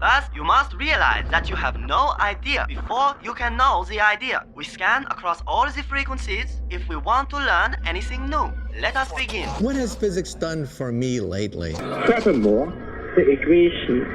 First, you must realize that you have no idea before you can know the idea. We scan across all the frequencies if we want to learn anything new. Let us begin. What has physics done for me lately? Furthermore, the equation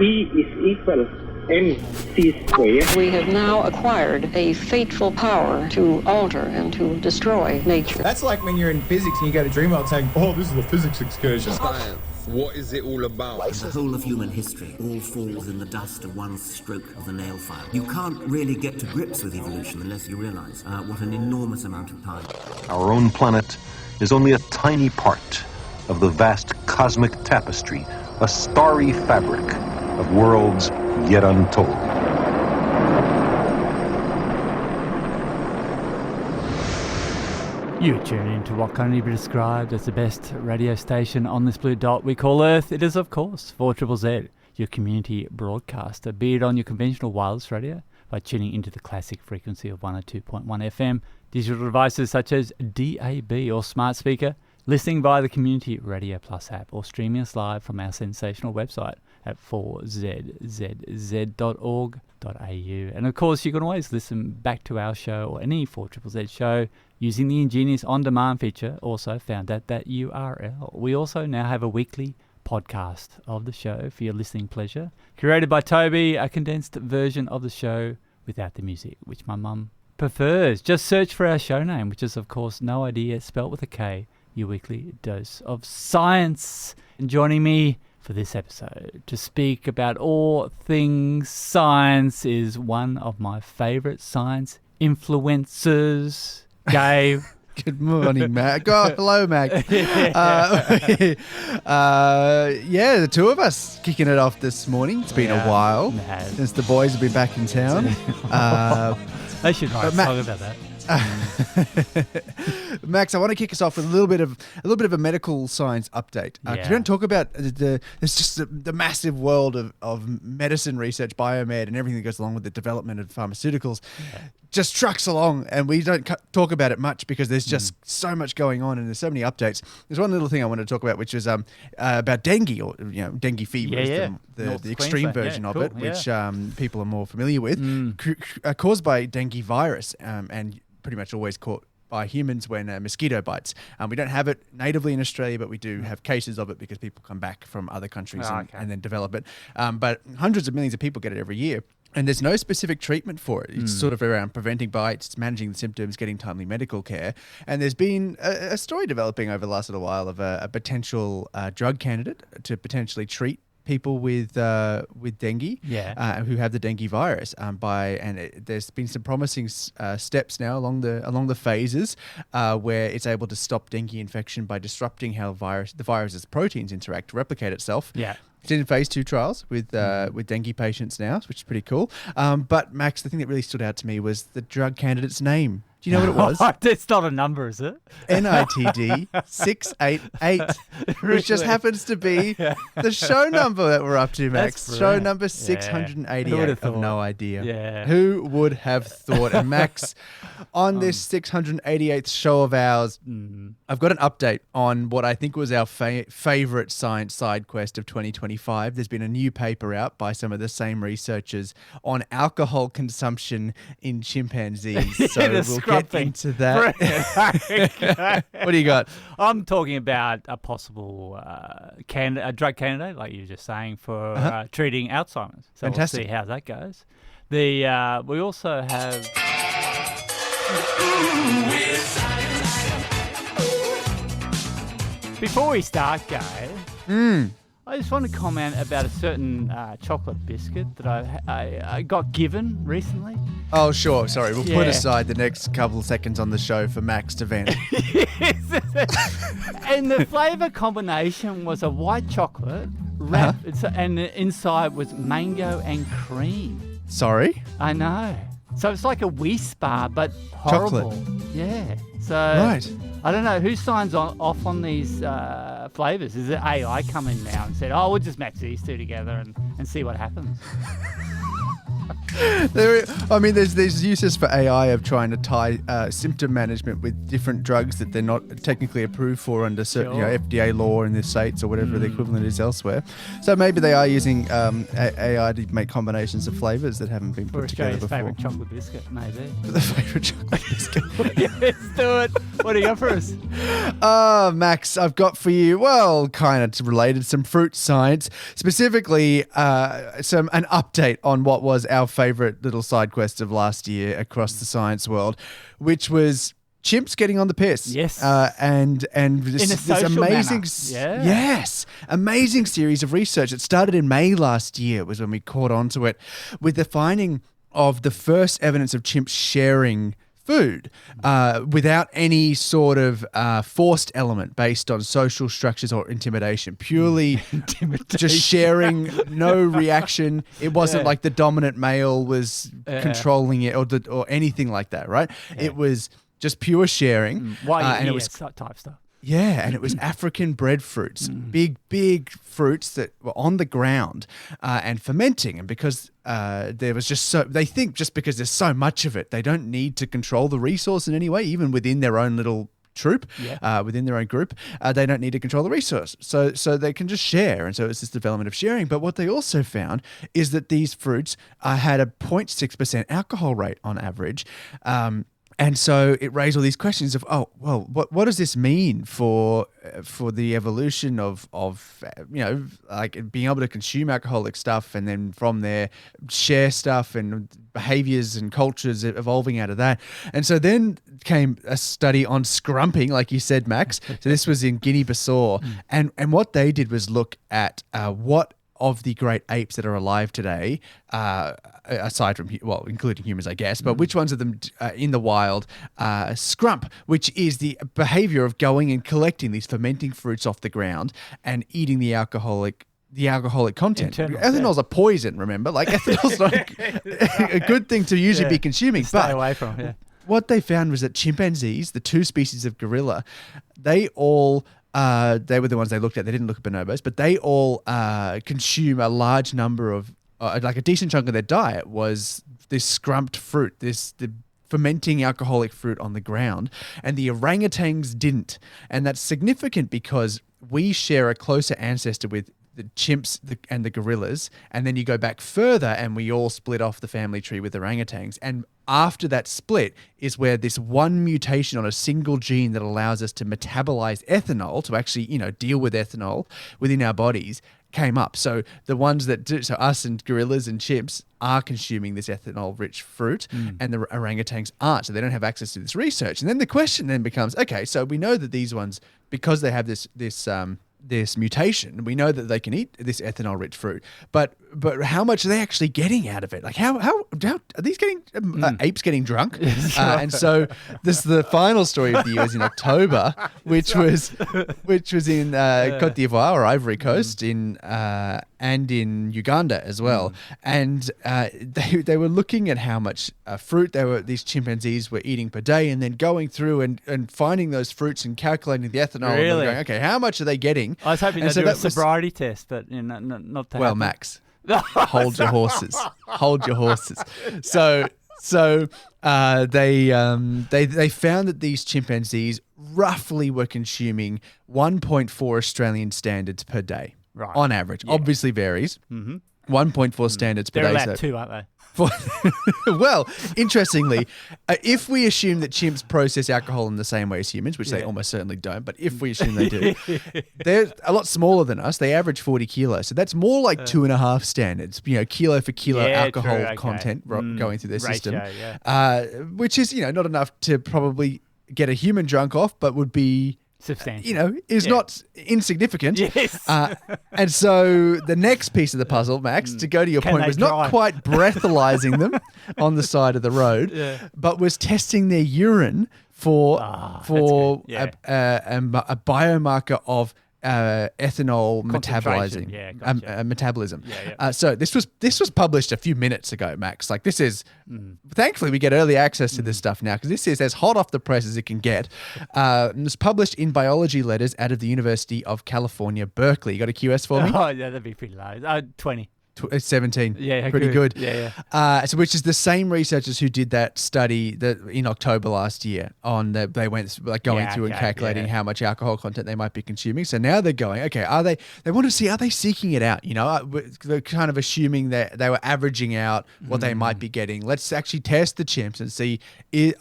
E is equal mc squared. We have now acquired a fateful power to alter and to destroy nature. That's like when you're in physics and you go to Dreamworld saying, oh, this is a physics excursion. Science. What is it all about? The whole of human history all falls in the dust of one stroke of the nail file. You can't really get to grips with evolution unless you realise what an enormous amount of time. Our own planet is only a tiny part of the vast cosmic tapestry, a starry fabric of worlds yet untold. You tune in to what can only be described as the best radio station on this blue dot we call Earth. It is, of course, 4ZZZ, your community broadcaster. Be it on your conventional wireless radio by tuning into the classic frequency of 102.1 FM, digital devices such as DAB or smart speaker, listening via the Community Radio Plus app, or streaming us live from our sensational website at 4zzz.org.au. And of course, you can always listen back to our show or any 4ZZZ show using the ingenious on-demand feature, also found at that URL. We also now have a weekly podcast of the show for your listening pleasure, curated by Toby, a condensed version of the show without the music, which my mum prefers. Just search for our show name, which is, of course, No Idea, spelt with a K, your weekly dose of science. And joining me for this episode to speak about all things science is one of my favourite science influencers, Gabe. Good morning, Mac. Oh, hello, Mac. The two of us kicking it off this morning. It's been a while since the boys have been back in town. They should write a song about that. Max, I want to kick us off with a little bit of a medical science update. Because we don't talk about it's just the massive world of medicine research, biomed, and everything that goes along with the development of pharmaceuticals. Just trucks along, and we don't talk about it much because there's just so much going on, and there's so many updates. There's one little thing I want to talk about, which is about dengue, or dengue fever, is the extreme version of it, which people are more familiar with, caused by dengue virus, and pretty much always caught by humans when a mosquito bites. We don't have it natively in Australia, but we do have cases of it because people come back from other countries and then develop it. But hundreds of millions of people get it every year. And there's no specific treatment for it. It's sort of around preventing bites, managing the symptoms, getting timely medical care. And there's been a story developing over the last little while of a potential drug candidate to potentially treat people with dengue, who have the dengue virus. There's been some promising steps now along the phases where it's able to stop dengue infection by disrupting how the virus's proteins interact to replicate itself. Yeah. It's in phase 2 trials with dengue patients now, which is pretty cool. But Max, the thing that really stood out to me was the drug candidate's name. Do you know what it was? It's not a number, is it? NITD 688, which just happens to be the show number that we're up to, Max. Show number 688. Who would have thought? No idea. Yeah. Who would have thought? And Max, on this 688th show of ours, I've got an update on what I think was our favourite science side quest of 2025. There's been a new paper out by some of the same researchers on alcohol consumption in chimpanzees. So we'll get into that. What do you got? I'm talking about a possible a drug candidate, like you were just saying, for treating Alzheimer's. So Fantastic. We'll see how that goes. We also have... Before we start, Gabe, I just want to comment about a certain chocolate biscuit that I got given recently. Oh, sure. Sorry. We'll put aside the next couple of seconds on the show for Max to vent. And the flavour combination was a white chocolate wrapped, and the inside was mango and cream. Sorry? I know. So it's like a Whisper, but horrible. Chocolate. Yeah. So right. I don't know who signs off on these flavours. Is it AI come in now and said, "Oh, we'll just match these two together and see what happens"? There's uses for AI of trying to tie symptom management with different drugs that they're not technically approved for under certain, FDA law in the States or whatever the equivalent is elsewhere. So maybe they are using AI to make combinations of flavors that haven't been put together before. Favourite chocolate biscuit, maybe. The favourite chocolate biscuit. Yes, do it. What do you got for us? Max, I've got for you, well, kind of related, some fruit science, specifically an update on what was our favourite little side quest of last year across the science world, which was chimps getting on the piss. Yes. And this amazing, amazing series of research. It started in May last year was when we caught onto it with the finding of the first evidence of chimps sharing food without any sort of forced element based on social structures or intimidation. Purely just sharing, no reaction. It wasn't like the dominant male was controlling it or anything like that, right? Yeah. It was just pure sharing. And it was type stuff. Yeah, and it was African breadfruits, big fruits that were on the ground and fermenting. And because there was they think just because there's so much of it, they don't need to control the resource in any way, even within their own little troop, within their own group. They don't need to control the resource. So they can just share. And so it's this development of sharing. But what they also found is that these fruits had a 0.6% alcohol rate on average. And so it raised all these questions of, what does this mean for the evolution of like being able to consume alcoholic stuff and then from there share stuff and behaviors and cultures evolving out of that. And so then came a study on scrumping, like you said, Max. So this was in Guinea-Bissau. And what they did was look at what of the great apes that are alive today, aside from, including humans, I guess, but which ones of them in the wild scrump, which is the behavior of going and collecting these fermenting fruits off the ground and eating the alcoholic content. Ethanol's a poison, remember? Like ethanol's not a good thing to usually be consuming. Stay away from, What they found was that chimpanzees, the two species of gorilla, they all... they were the ones they looked at. They didn't look at bonobos, but they all consume a large number of, like a decent chunk of their diet was this scrumped fruit, the fermenting alcoholic fruit on the ground, and the orangutans didn't. And that's significant because we share a closer ancestor with the chimps and the gorillas, and then you go back further and we all split off the family tree with orangutans. And after that split is where this one mutation on a single gene that allows us to metabolize ethanol, to actually, deal with ethanol within our bodies, came up. So the ones that do, so us and gorillas and chimps are consuming this ethanol-rich fruit, and the orangutans aren't. So they don't have access to this research. And then the question then becomes, okay, so we know that these ones, because they have this mutation, we know that they can eat this ethanol-rich fruit, but how much are they actually getting out of it? Like how are these getting apes getting drunk? And so this the final story of the year is in October, which was in Cote d'Ivoire or Ivory Coast and in Uganda as well, and they were looking at how much fruit these chimpanzees were eating per day, and then going through and finding those fruits and calculating the ethanol. Really? And going, okay, how much are they getting? I was hoping they'd do a sobriety test, but not that. Well, Max, hold your horses. Hold your horses. So they found that these chimpanzees roughly were consuming 1.4 Australian standards per day, right? On average, obviously varies. 1.4 standards per day. They're allowed 2, aren't they? Well, interestingly, if we assume that chimps process alcohol in the same way as humans, which they almost certainly don't, but if we assume they do, they're a lot smaller than us. They average 40 kilos. So that's more like 2.5 standards, kilo for kilo alcohol content going through their system, which is, not enough to probably get a human drunk off, but would be substantial. Is not insignificant. Yes. And so the next piece of the puzzle, Max, to go to your point, was not quite breathalyzing them on the side of the road, but was testing their urine for a biomarker of ethanol metabolizing, metabolism. So this was published a few minutes ago, Max. Like this is, thankfully we get early access to this stuff now because this is as hot off the press as it can get. It was published in Biology Letters out of the University of California, Berkeley. You got a QS for me? Oh yeah, that'd be pretty low. 20. 17. Yeah, pretty good. Yeah. So which is the same researchers who did that study that in October last year on they went going through and calculating how much alcohol content they might be consuming. So now they're going, okay, they want to see, are they seeking it out? They're kind of assuming that they were averaging out what they might be getting. Let's actually test the chimps and see,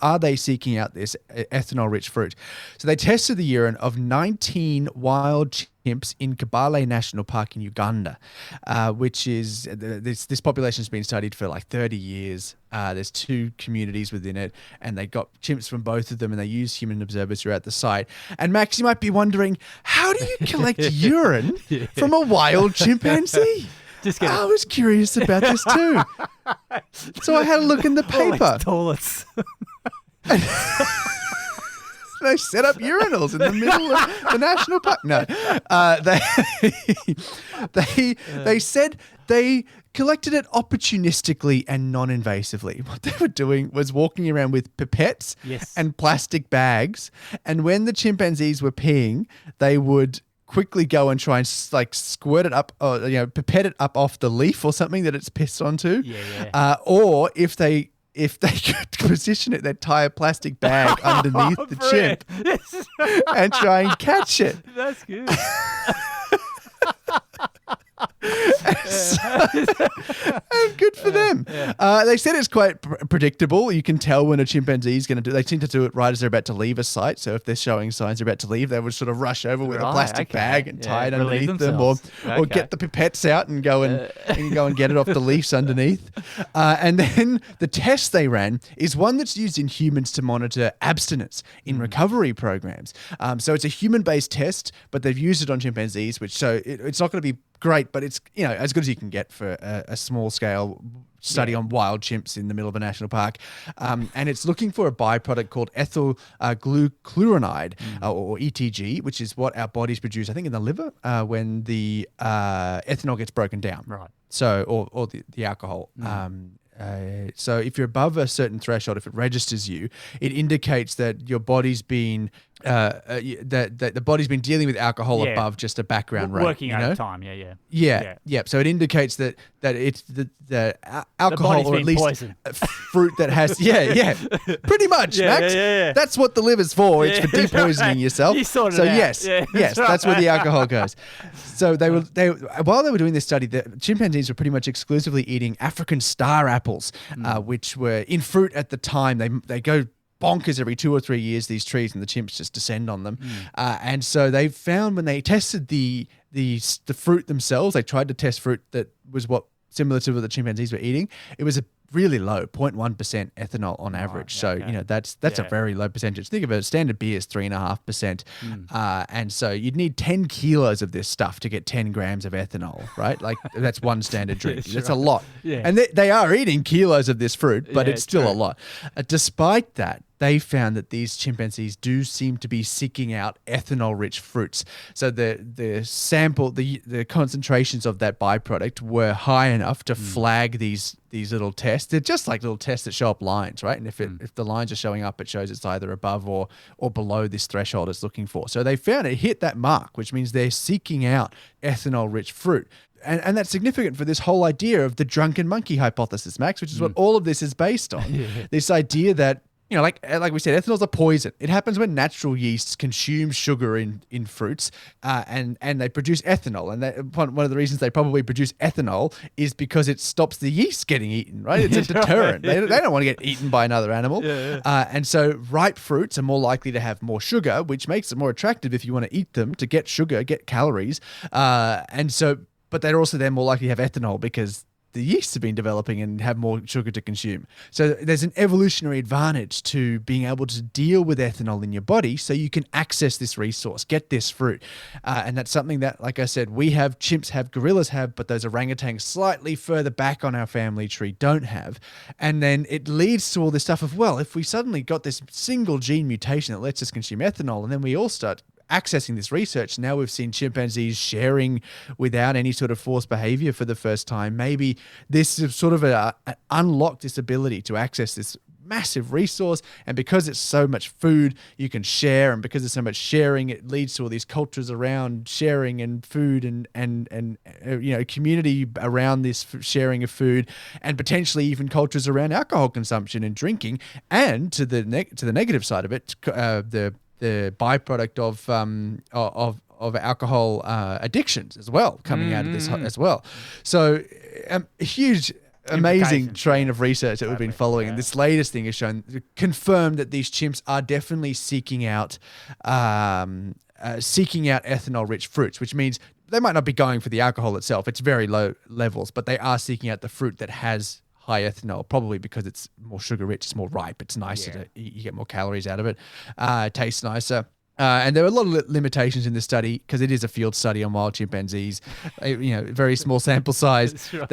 are they seeking out this ethanol-rich fruit? So they tested the urine of 19 wild chimps in Kabale National Park in Uganda, which is this population has been studied for like 30 years. There's 2 communities within it, and they got chimps from both of them, and they use human observers throughout the site. And Max, you might be wondering, how do you collect urine from a wild chimpanzee? I was curious about this too. So I had a look in the paper. Toilets. They set up urinals in the middle of the national park. No, they said they collected it opportunistically and non-invasively. What they were doing was walking around with pipettes and plastic bags, and when the chimpanzees were peeing, they would quickly go and try and squirt it up, or pipette it up off the leaf or something that it's pissed onto. Or if they could position it, they'd tie a plastic bag underneath the chimp and try and catch it. That's good. And good for them. They said it's quite predictable. You can tell when a chimpanzee is going to do. They seem to do it right as they're about to leave a site. So if they're showing signs they're about to leave, they would sort of rush over with a plastic bag and tie it underneath them, or get the pipettes out and go and get it off the leaves underneath. And then the test they ran is one that's used in humans to monitor abstinence in recovery programs. So it's a human-based test, but they've used it on chimpanzees, which it's not going to be great, but it's as good as you can get for a small scale study on wild chimps in the middle of a national park. And it's looking for a byproduct called ethyl glucuronide, or ETG, which is what our bodies produce, I think, in the liver when the ethanol gets broken down. Right. So, or the alcohol. So if you're above a certain threshold, if it registers you, it indicates that your body's been that the body's been dealing with alcohol above just a background rate. Working over time, Yeah. So it indicates that it's the alcohol, or at least poison. Fruit that has pretty much, Max. That's what the liver's for. It's for depoisoning yourself. You sorted so it out. yes, that's where the alcohol goes. So while they were doing this study, the chimpanzees were pretty much exclusively eating African star apples, which were in fruit at the time. They go bonkers every 2 or 3 years, these trees, and the chimps just descend on them. And so they found when they tested the fruit themselves, they tried to test fruit that was similar to what the chimpanzees were eating. It was a really low, 0.1% ethanol on average. So, that's a very low percentage. Think of it, standard beer is 3.5%. And so you'd need 10 kilos of this stuff to get 10 grams of ethanol, right? Like that's one standard drink. That's a lot. And they are eating kilos of this fruit, but it's still a lot. Despite that, they found that these chimpanzees do seem to be seeking out ethanol-rich fruits. So the sample, the concentrations of that byproduct were high enough to flag these little tests. They're just like little tests that show up lines, right? And if the lines are showing up, it shows it's either above or below this threshold it's looking for. So they found it hit that mark, which means they're seeking out ethanol-rich fruit. And that's significant for this whole idea of the drunken monkey hypothesis, Max, which is what all of this is based on. This idea that, like we said, ethanol's a poison. It happens when natural yeasts consume sugar in fruits, and they produce ethanol. And one of the reasons they probably produce ethanol is because it stops the yeast getting eaten, right? It's a deterrent. They don't want to get eaten by another animal. And so ripe fruits are more likely to have more sugar, which makes it more attractive if you want to eat them, to get sugar, get calories. But they're also then more likely to have ethanol because the yeasts have been developing and have more sugar to consume. So there's an evolutionary advantage to being able to deal with ethanol in your body so you can access this resource, get this fruit. And that's something that, like I said, we have, chimps have, gorillas have, but those orangutans slightly further back on our family tree don't have. And then it leads to all this stuff of, well, if we suddenly got this single gene mutation that lets us consume ethanol, and then we all start accessing this research. Now we've seen chimpanzees sharing without any sort of forced behavior for the first time. Maybe this is sort of unlocked this ability to access this massive resource, and because it's so much food you can share, and because there's so much sharing, it leads to all these cultures around sharing and food and community around this sharing of food, and potentially even cultures around alcohol consumption and drinking, and to the negative side of it, the byproduct of alcohol addictions as well coming out of this as well. So a huge amazing train of research that we've been following, and this latest thing has confirmed that these chimps are definitely seeking out ethanol-rich fruits, which means they might not be going for the alcohol itself; it's very low levels, but they are seeking out the fruit that has high ethanol, probably because it's more sugar-rich, it's more ripe, it's nicer you get more calories out of it, it tastes nicer. And there are a lot of limitations in this study because it is a field study on wild chimpanzees. Very small sample size. Right.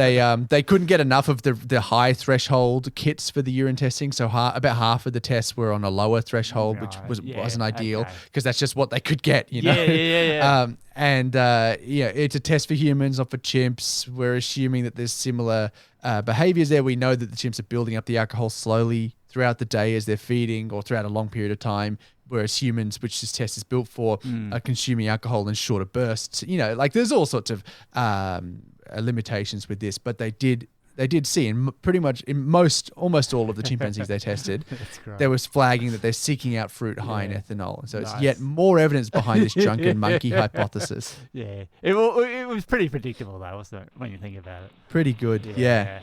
They couldn't get enough of the high threshold kits for the urine testing, so about half of the tests were on a lower threshold, which wasn't ideal because that's just what they could get. Yeah. It's a test for humans, not for chimps. We're assuming that there's similar behaviors there. We know that the chimps are building up the alcohol slowly throughout the day as they're feeding or throughout a long period of time, whereas humans, which this test is built for, are consuming alcohol in shorter bursts. There's all sorts of limitations with this, but they did see in almost all of the chimpanzees they tested, there was flagging that they're seeking out fruit high in ethanol. So it's yet more evidence behind this drunken monkey hypothesis. Yeah. It was pretty predictable though, wasn't it, when you think about it? Pretty good. Yeah.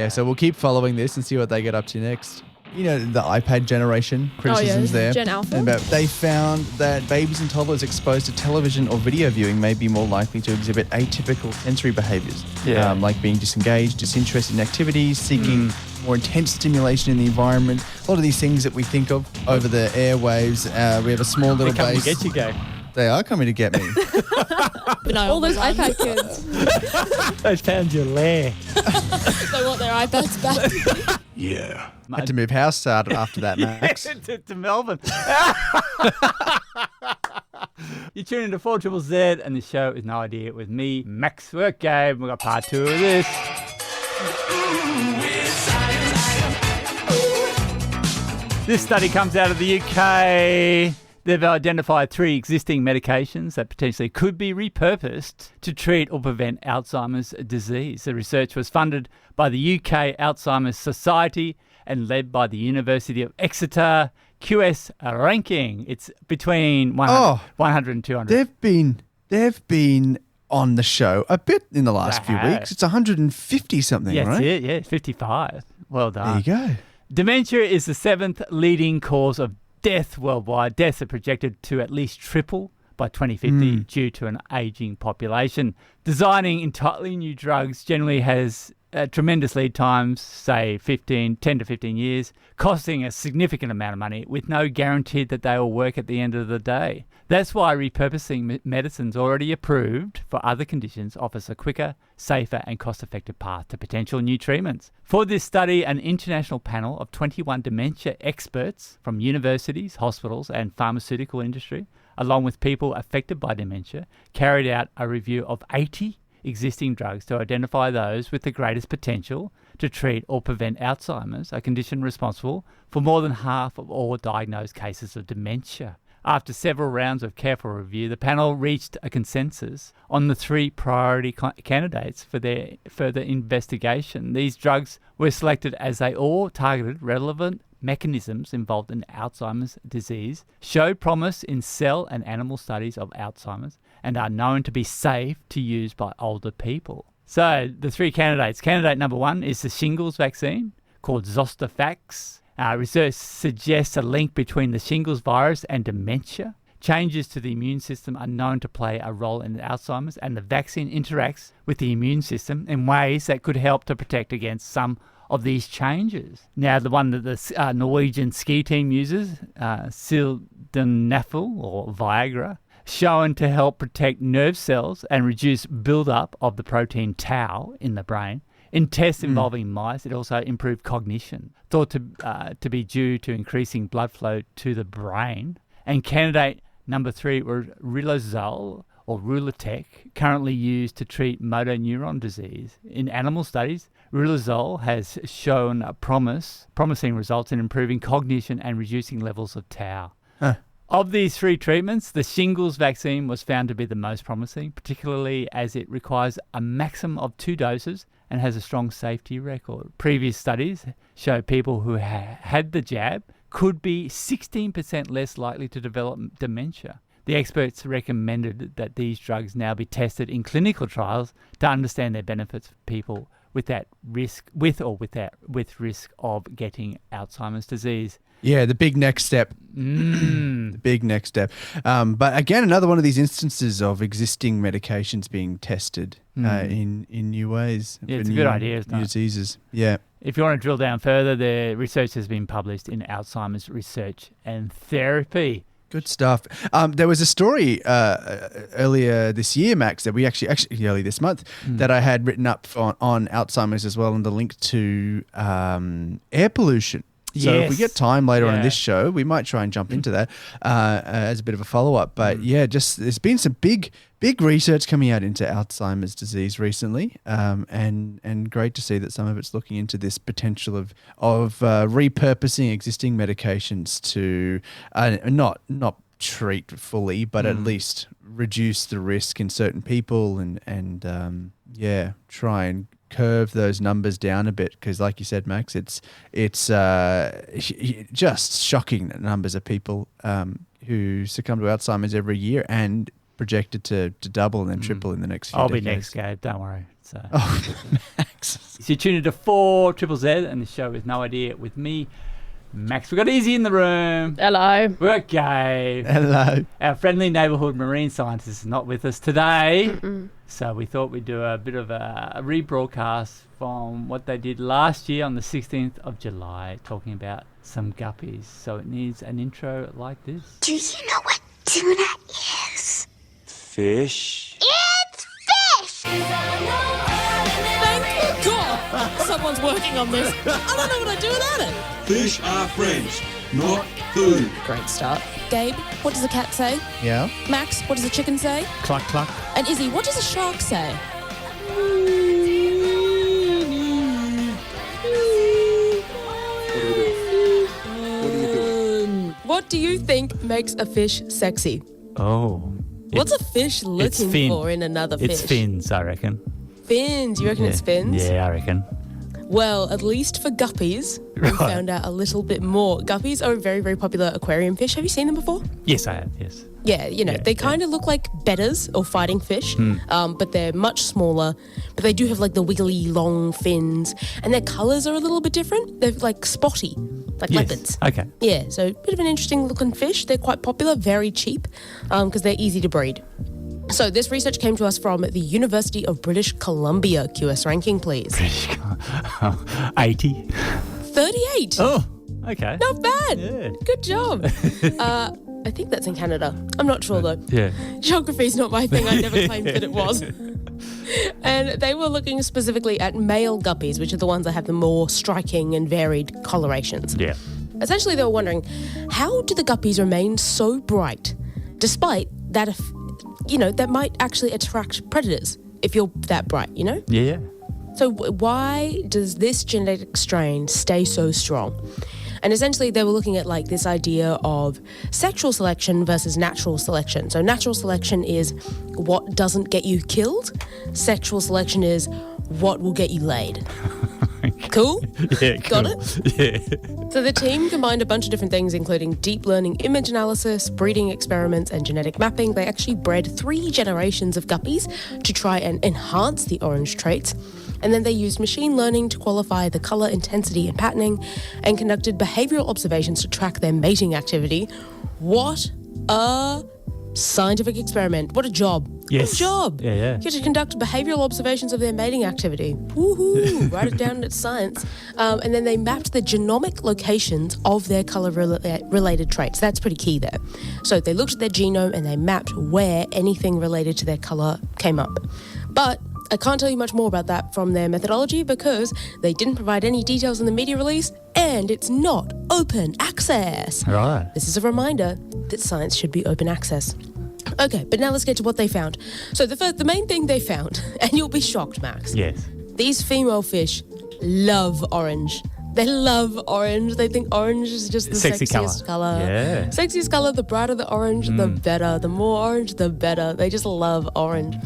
So we'll keep following this and see what they get up to next. The iPad generation, criticisms there. Gen Alpha. They found that babies and toddlers exposed to television or video viewing may be more likely to exhibit atypical sensory behaviors, like being disengaged, disinterested in activities, seeking more intense stimulation in the environment. A lot of these things that we think of over the airwaves. We have a small little base. They're coming to get you, Gabe. They are coming to get me. But no, all those iPad kids. They found your lair. They want their iPads back. Yeah. I had to move house after that, Max. to Melbourne. You're tuning into 4ZZZ, and the show is No Idea with me, Max Work Gabe. We've got part 2 of this. This study comes out of the UK. They've identified 3 existing medications that potentially could be repurposed to treat or prevent Alzheimer's disease. The research was funded by the UK Alzheimer's Society and led by the University of Exeter. QS ranking, it's between 100 and 200. They've been on the show a bit in the last few weeks. It's 150 something, right? That's it, yeah, 55. Well done. There you go. Dementia is the 7th leading cause of death worldwide. Deaths are projected to at least triple by 2050 due to an aging population. Designing entirely new drugs generally has tremendous lead times, say 10 to 15 years, costing a significant amount of money with no guarantee that they will work at the end of the day. That's why repurposing medicines already approved for other conditions offers a quicker, safer and cost-effective path to potential new treatments. For this study, an international panel of 21 dementia experts from universities, hospitals and pharmaceutical industry, along with people affected by dementia, carried out a review of 80 existing drugs to identify those with the greatest potential to treat or prevent Alzheimer's, a condition responsible for more than half of all diagnosed cases of dementia. After several rounds of careful review, the panel reached a consensus on the 3 priority candidates for their further investigation. These drugs were selected as they all targeted relevant mechanisms involved in Alzheimer's disease, showed promise in cell and animal studies of Alzheimer's, and are known to be safe to use by older people. So the 3 candidates. Candidate number 1 is the shingles vaccine called Zostafax. Research suggests a link between the shingles virus and dementia. Changes to the immune system are known to play a role in Alzheimer's, and the vaccine interacts with the immune system in ways that could help to protect against some of these changes. Now, the one that the Norwegian ski team uses, sildenafil or Viagra, shown to help protect nerve cells and reduce build-up of the protein tau in the brain. In tests involving mice, it also improved cognition, thought to be due to increasing blood flow to the brain. And candidate number 3 was riluzole or Rulatech, currently used to treat motor neuron disease. In animal studies, Riluzole has shown promising results in improving cognition and reducing levels of tau. Of these 3 treatments, the shingles vaccine was found to be the most promising, particularly as it requires a maximum of 2 doses and has a strong safety record. Previous studies show people who had the jab could be 16% less likely to develop dementia. The experts recommended that these drugs now be tested in clinical trials to understand their benefits for people with risk of getting Alzheimer's disease. Yeah, the big next step. The big next step. But again, another one of these instances of existing medications being tested in new ways. Yeah, it's a good idea, isn't it? New diseases. Yeah. If you want to drill down further, the research has been published in Alzheimer's Research and Therapy. Good stuff. There was a story earlier this year, Max, that we actually early this month, that I had written up on Alzheimer's as well, and the link to air pollution. So if we get time later on in this show, we might try and jump into that as a bit of a follow-up. But there's been some big research coming out into Alzheimer's disease recently, and great to see that some of it's looking into this potential of repurposing existing medications to not treat fully, but at least reduce the risk in certain people and try and curve those numbers down a bit, because like you said, Max, it's just shocking numbers of people who succumb to Alzheimer's every year, and projected to double and then triple in the next few I'll decades. be next, Gabe, don't worry. So. Max. So you tuned into 4ZZZ and the show with No Idea with me, Max. We've got Issy in the room. Hello. We've got Gabe. Hello. Our friendly neighbourhood marine scientist is not with us today. So we thought we'd do a bit of a rebroadcast from what they did last year on the 16th of July, talking about some guppies. So it needs an intro like this. Do you know what tuna is? Fish. It's fish! Thank God someone's working on this. I don't know what I'd do without it. Fish are friends, not food. Great start. Gabe, what does the cat say? Yeah. Max, what does the chicken say? Cluck, cluck. And Izzy, what does a shark say? What do you think makes a fish sexy? Oh. What's a fish looking for in another fish? It's fins, I reckon. Fins? You reckon it's fins? Yeah, I reckon. Well, at least for guppies, we found out a little bit more. Guppies are a very, very popular aquarium fish. Have you seen them before? Yes, I have, yes. Yeah, they kind of look like betters or fighting fish, but they're much smaller. But they do have like the wiggly, long fins, and their colours are a little bit different. They're like spotty, like leopards. Okay. Yeah, so a bit of an interesting looking fish. They're quite popular, very cheap, because they're easy to breed. So this research came to us from the University of British Columbia. QS ranking, please. 80. 38. Oh, okay. Not bad. Yeah. Good job. I think that's in Canada. I'm not sure though. Yeah. Geography's not my thing. I never claimed that it was. And they were looking specifically at male guppies, which are the ones that have the more striking and varied colorations. Yeah. Essentially, they were wondering, how do the guppies remain so bright, despite that, that might actually attract predators if you're that bright, Yeah. So why does this genetic strain stay so strong? And essentially they were looking at like this idea of sexual selection versus natural selection. So natural selection is what doesn't get you killed. Sexual selection is what will get you laid. Cool? Yeah, Got cool. it? Yeah. So the team combined a bunch of different things, including deep learning image analysis, breeding experiments, and genetic mapping. They actually bred 3 generations of guppies to try and enhance the orange traits. And then they used machine learning to qualify the colour intensity and patterning, and conducted behavioural observations to track their mating activity. What a scientific experiment. What a job. Yes. What a job. Yeah. You have to conduct behavioural observations of their mating activity. Woohoo. Write it down, it's science. And then they mapped the genomic locations of their colour-related traits. That's pretty key there. So they looked at their genome and they mapped where anything related to their colour came up. But I can't tell you much more about that from their methodology because they didn't provide any details in the media release, and it's not open access. Right. This is a reminder that science should be open access. Okay, but now let's get to what they found. So the main thing they found, and you'll be shocked, Max. Yes. These female fish love orange. They love orange. They think orange is just the Sexy sexiest color. Yeah. Sexiest color, the brighter the orange, the better. The more orange, the better. They just love orange.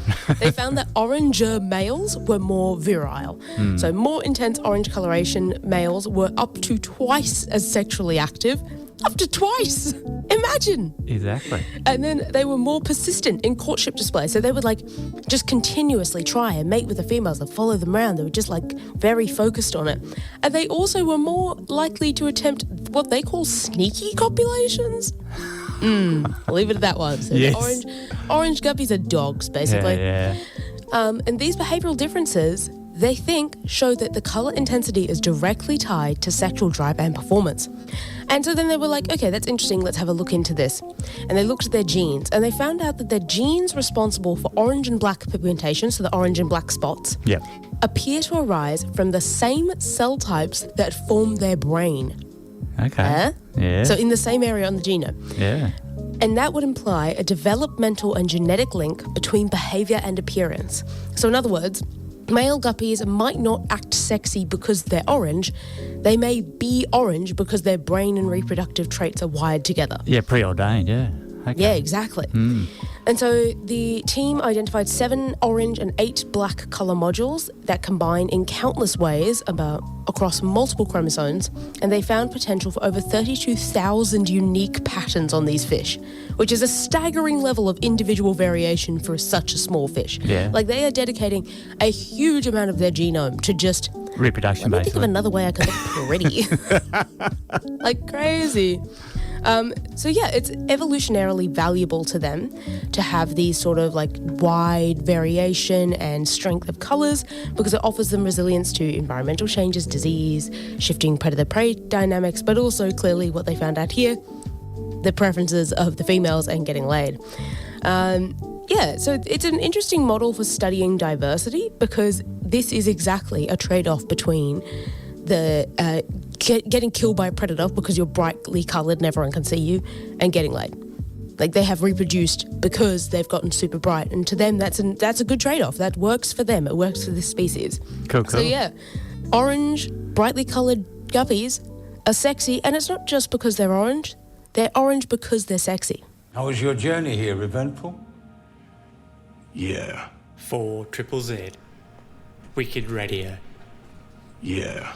They found that oranger males were more virile. So more intense orange coloration males were up to twice as sexually active. Up to twice. Imagine. Exactly. And then they were more persistent in courtship display. So they would like just continuously try and mate with the females and follow them around. They were just like very focused on it. And they also were more likely to attempt what they call sneaky copulations. I'll leave it at that one. So yes. Orange guppies are dogs, basically. Yeah. And these behavioral differences, they think, show that the colour intensity is directly tied to sexual drive and performance. And so then they were like, okay, that's interesting, let's have a look into this. And they looked at their genes, and they found out that their genes responsible for orange and black pigmentation, so the orange and black spots, appear to arise from the same cell types that form their brain. Okay. Yeah. So in the same area on the genome. Yeah. And that would imply a developmental and genetic link between behaviour and appearance. So in other words, male guppies might not act sexy because they're orange. They may be orange because their brain and reproductive traits are wired together. Yeah, preordained, yeah. Okay. Yeah, exactly. And so the team identified 7 orange and 8 black colour modules that combine in countless ways across multiple chromosomes, and they found potential for over 32,000 unique patterns on these fish, which is a staggering level of individual variation for such a small fish. Yeah. Like they are dedicating a huge amount of their genome to just reproduction, let me think of another way I could look pretty. Like crazy. So yeah, it's evolutionarily valuable to them to have these sort of like wide variation and strength of colours because it offers them resilience to environmental changes, disease, shifting predator-prey dynamics, but also clearly what they found out here, the preferences of the females and getting laid. Yeah, so it's an interesting model for studying diversity because this is exactly a trade-off between the getting killed by a predator because you're brightly coloured and everyone can see you, and getting laid. Like they have reproduced because they've gotten super bright, and to them that's a good trade-off. That works for them. It works for this species. Cool. So yeah, orange, brightly coloured guppies are sexy, and it's not just because they're orange. They're orange because they're sexy. How was your journey here, eventful? Yeah. 4ZZZ. Wicked Radio. Yeah.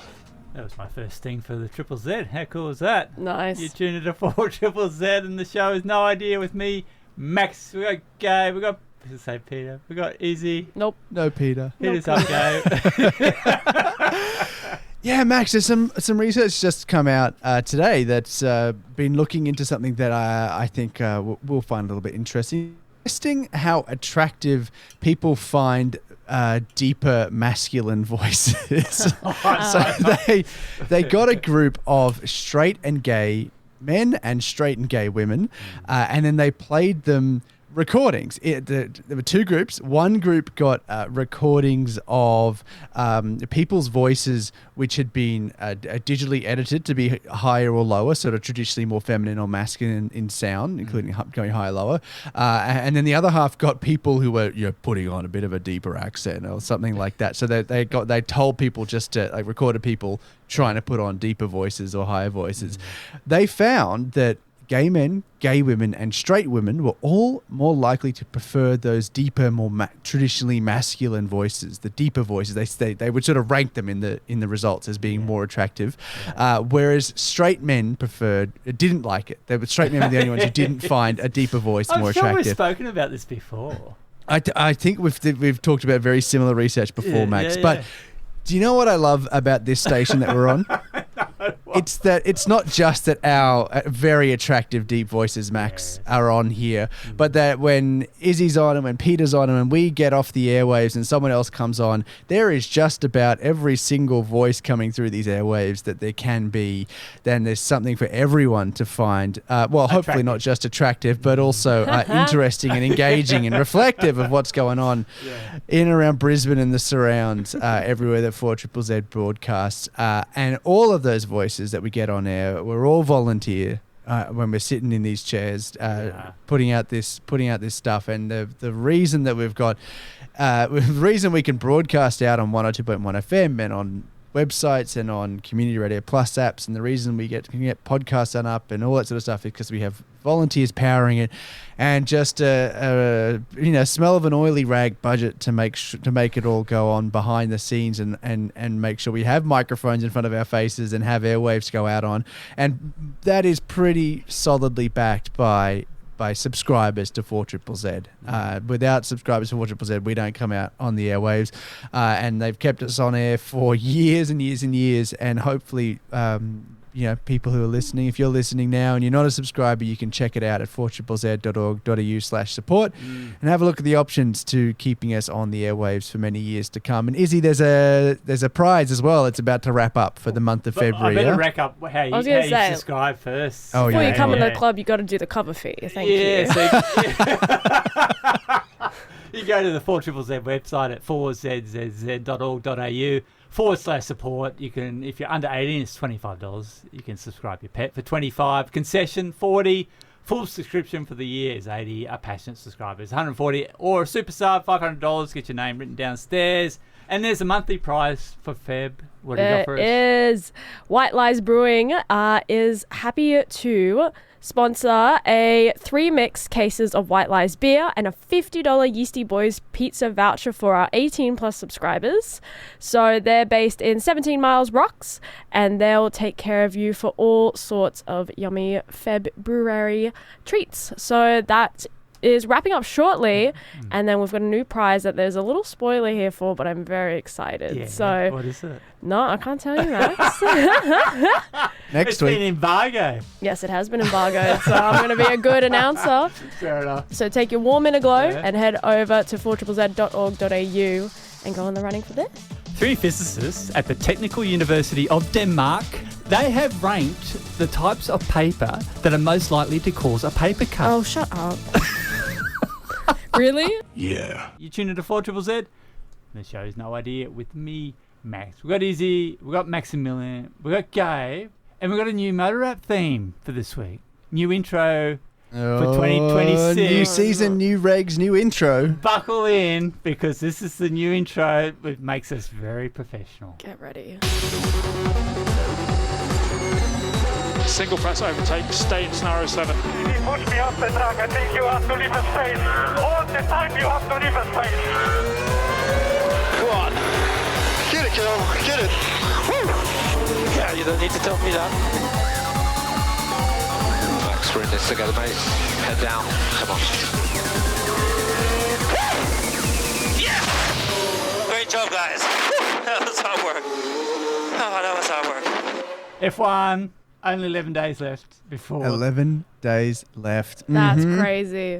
That was my first thing for the Triple Z. How cool is that? Nice. You tune into 4ZZZ and the show is No Idea with me, Max. We got Gabe. We got Peta. We got Issy. Nope. No Peta. Hit us up, Gabe. Yeah, Max, there's some research just come out today that's been looking into something that I think we'll find a little bit interesting. Testing how attractive people find deeper masculine voices. So they got a group of straight and gay men and straight and gay women, and then they played them recordings. There were 2 groups. One group got recordings of people's voices which had been digitally edited to be higher or lower, sort of traditionally more feminine or masculine in sound, including going higher, lower. And then the other half got people who were putting on a bit of a deeper accent or something like that. So they told people just to recorded people trying to put on deeper voices or higher voices. They found that gay men, gay women, and straight women were all more likely to prefer those deeper, more traditionally masculine voices, the deeper voices. They would sort of rank them in the results as being more attractive, whereas straight men didn't like it. Straight men were the only ones who didn't find a deeper voice more attractive. I'm sure we've spoken about this before. I think we've talked about very similar research before, Max. Yeah. But do you know what I love about this station that we're on? It's that it's not just that our very attractive deep voices, Max, are on here, but that when Izzy's on and when Peter's on and when we get off the airwaves and someone else comes on, there is just about every single voice coming through these airwaves that there can be. Then there's something for everyone to find, hopefully not just attractive, but also interesting and engaging and reflective of what's going on in and around Brisbane and the surrounds, everywhere that 4ZZZ broadcasts. And all of those voices that we get on air, we're all volunteer when we're sitting in these chairs, putting out this stuff. And the reason that we've got, the reason we can broadcast out on 102.1 FM and on websites and on Community Radio Plus apps, and the reason we can get podcasts done up and all that sort of stuff is because we have volunteers powering it, and just a smell of an oily rag budget to make it all go on behind the scenes and make sure we have microphones in front of our faces and have airwaves go out on, and that is pretty solidly backed by subscribers to 4ZZZ. Without subscribers to 4ZZZ, we don't come out on the airwaves, and they've kept us on air for years and years and years, and hopefully people who are listening, if you're listening now and you're not a subscriber, you can check it out at 4ZZZ.org.au/support and have a look at the options to keeping us on the airwaves for many years to come. And Issy, there's a prize as well. It's about to wrap up for the month of February. I better rack up how you subscribe first. Before you come in the club, you got to do the cover fee. Thank you. So, you go to the 4ZZZ website at 4ZZZ.org.au/support. You can, if you're under 18, it's $25. You can subscribe your pet for $25. Concession $40. Full subscription for the year is $80. A passionate subscriber is $140, or a super sub $500. Get your name written downstairs. And there's a monthly prize for Feb. What do you got for us? Is White Lies Brewing is happy to sponsor 3 mixed cases of White Lies beer and a $50 Yeasty Boys pizza voucher for our 18 plus subscribers. So they're based in 17 Miles Rocks, and they'll take care of you for all sorts of yummy February treats. So that is wrapping up shortly, and then we've got a new prize that there's a little spoiler here for, but I'm very excited. Yeah, so what is it? No, I can't tell you, Max. Next week. It's been embargoed. Yes, it has been embargoed, so I'm going to be a good announcer. Fair enough. So take your warm inner glow and head over to 4ZZZ.org.au and go in the running for this. 3 physicists at the Technical University of Denmark, they have ranked the types of paper that are most likely to cause a paper cut. Oh, shut up. Really? Yeah. You tune into 4ZZZ. The show's No Idea with me, Max. We've got Issy, we've got Maximillian, we've got Gabe, and we've got a new MotoRap theme for this week. New intro for 2026. New season, new regs, new intro. Buckle in, because this is the new intro. It makes us very professional. Get ready. Single press overtake, stay in scenario 7. You push me up the track, I think you have to leave a space. All the time you have to leave a space. Come on. Get it, kiddo, get it. Woo! Yeah, you don't need to tell me that. Max, we're in this together, mate. Head down, come on. Yes! Great job, guys. That was hard work. Oh, that was hard work. F1. Only 11 days left before. 11 days left. That's crazy.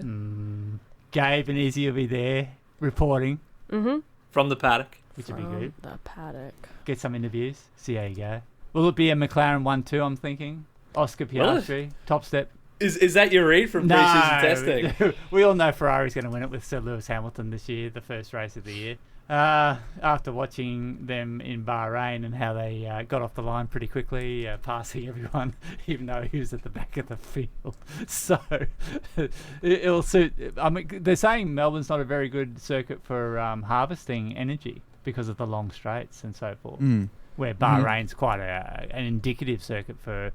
Gabe and Issy will be there reporting. From the paddock. Which would be good. The paddock. Get some interviews. See how you go. Will it be a McLaren 1-2, I'm thinking? Oscar Piastri. Top step. Is that your read from pre-season testing? We all know Ferrari's going to win it with Sir Lewis Hamilton this year, the first race of the year. After watching them in Bahrain and how they got off the line pretty quickly, passing everyone, even though he was at the back of the field. So it'll suit. I mean, they're saying Melbourne's not a very good circuit for harvesting energy because of the long straights and so forth. Where Bahrain's quite an indicative circuit for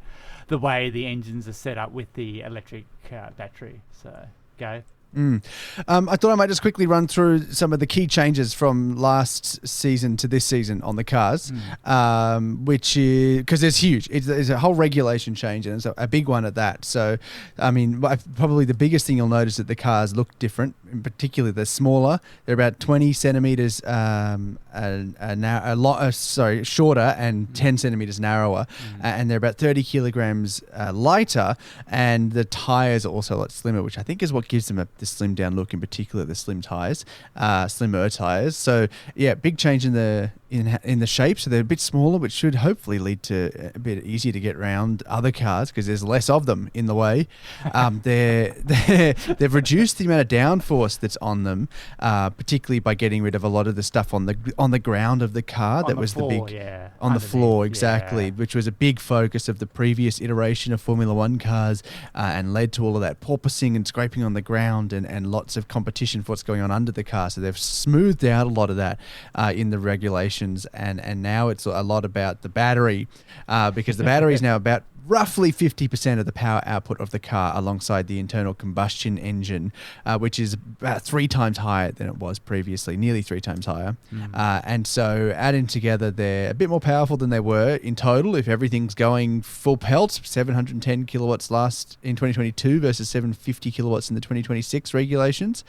the way the engines are set up with the electric battery. So, go. I thought I might just quickly run through some of the key changes from last season to this season on the cars, which is because it's huge. It's a whole regulation change, and it's a big one at that. So, I mean, probably the biggest thing you'll notice is that the cars look different. In particular, they're smaller. They're about 20 centimeters shorter and 10 centimeters narrower, and they're about 30 kilograms lighter. And the tires are also a lot slimmer, which I think is what gives them the slim down look. In particular, the slimmer tires. So yeah, big change in the in the shape, so they're a bit smaller, which should hopefully lead to a bit easier to get around other cars because there's less of them in the way. They've reduced the amount of downforce that's on them, particularly by getting rid of a lot of the stuff on the ground of the car. On that the was floor, the big yeah. on the Underneath, floor, exactly, yeah. which was a big focus of the previous iteration of Formula One cars, and led to all of that porpoising and scraping on the ground and lots of competition for what's going on under the car. So they've smoothed out a lot of that in the regulations, and now it's a lot about the battery, because the battery is now about roughly 50% of the power output of the car alongside the internal combustion engine, which is about 3 times higher than it was previously, nearly 3 times higher. And so adding together, they're a bit more powerful than they were in total if everything's going full pelt, 710 kilowatts last in 2022 versus 750 kilowatts in the 2026 regulations.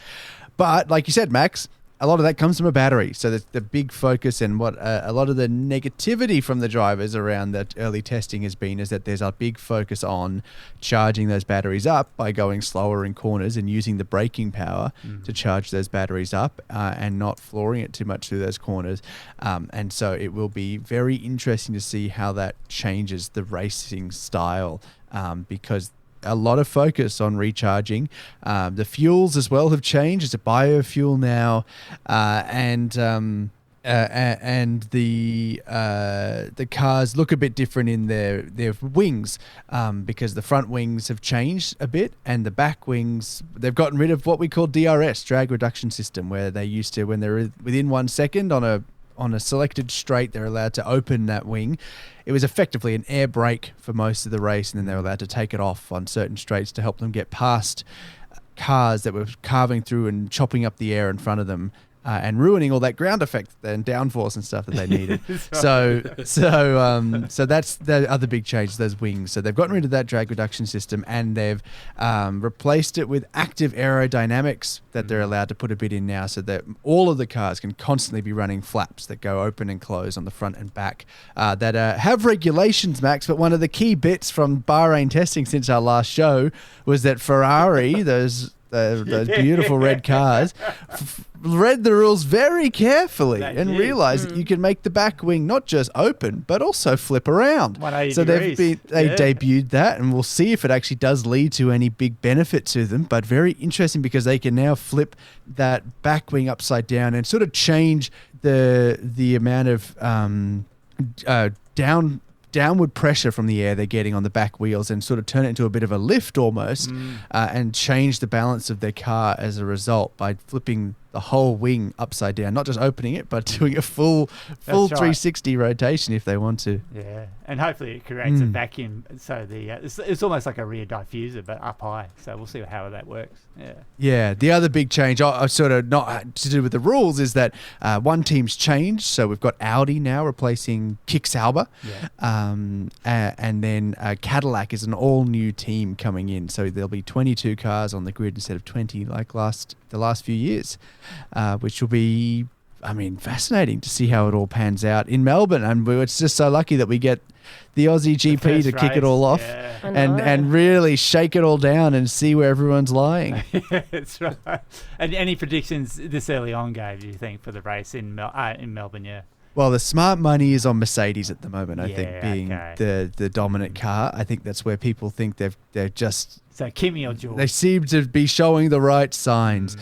But like you said, Max, a lot of that comes from a battery. So the big focus and what a lot of the negativity from the drivers around that early testing has been is that there's a big focus on charging those batteries up by going slower in corners and using the braking power to charge those batteries up, and not flooring it too much through those corners. And so it will be very interesting to see how that changes the racing style, because a lot of focus on recharging. The fuels as well have changed. It's a biofuel now, and the cars look a bit different in their wings, because the front wings have changed a bit, and the back wings, they've gotten rid of what we call DRS, drag reduction system, where they used to, when they're within 1 second on a selected straight, they're allowed to open that wing. It was effectively an air brake for most of the race, and then they were allowed to take it off on certain straights to help them get past cars that were carving through and chopping up the air in front of them, and ruining all that ground effect and downforce and stuff that they needed. So that's the other big change, those wings. So they've gotten rid of that drag reduction system, and they've replaced it with active aerodynamics that they're allowed to put a bit in now, so that all of the cars can constantly be running flaps that go open and close on the front and back, that have regulations, Max. But one of the key bits from Bahrain testing since our last show was that Ferrari, those beautiful red cars, read the rules very carefully and realized that you can make the back wing not just open but also flip around. 180 so degrees. they debuted that, and we'll see if it actually does lead to any big benefit to them. But very interesting, because they can now flip that back wing upside down and sort of change the amount of downward pressure from the air they're getting on the back wheels, and sort of turn it into a bit of a lift almost, and change the balance of their car as a result by flipping the whole wing upside down, not just opening it, but doing a full 360 rotation if they want to. Yeah, and hopefully it creates a vacuum, so it's almost like a rear diffuser but up high. So we'll see how that works. Yeah. The other big change, sort of not to do with the rules, is that one team's changed. So we've got Audi now replacing Kick Sauber, and then Cadillac is an all-new team coming in. So there'll be 22 cars on the grid instead of 20 like the last few years, which will be, fascinating to see how it all pans out in Melbourne. And it's just so lucky that we get the Aussie GP to kick it all off, and really shake it all down and see where everyone's lying. That's right. And any predictions this early on, Gabe, do you think, for the race in Melbourne? Yeah. Well, the smart money is on Mercedes at the moment, I think, being the dominant car. I think that's where people think they're just... So Kimi or George? They seem to be showing the right signs.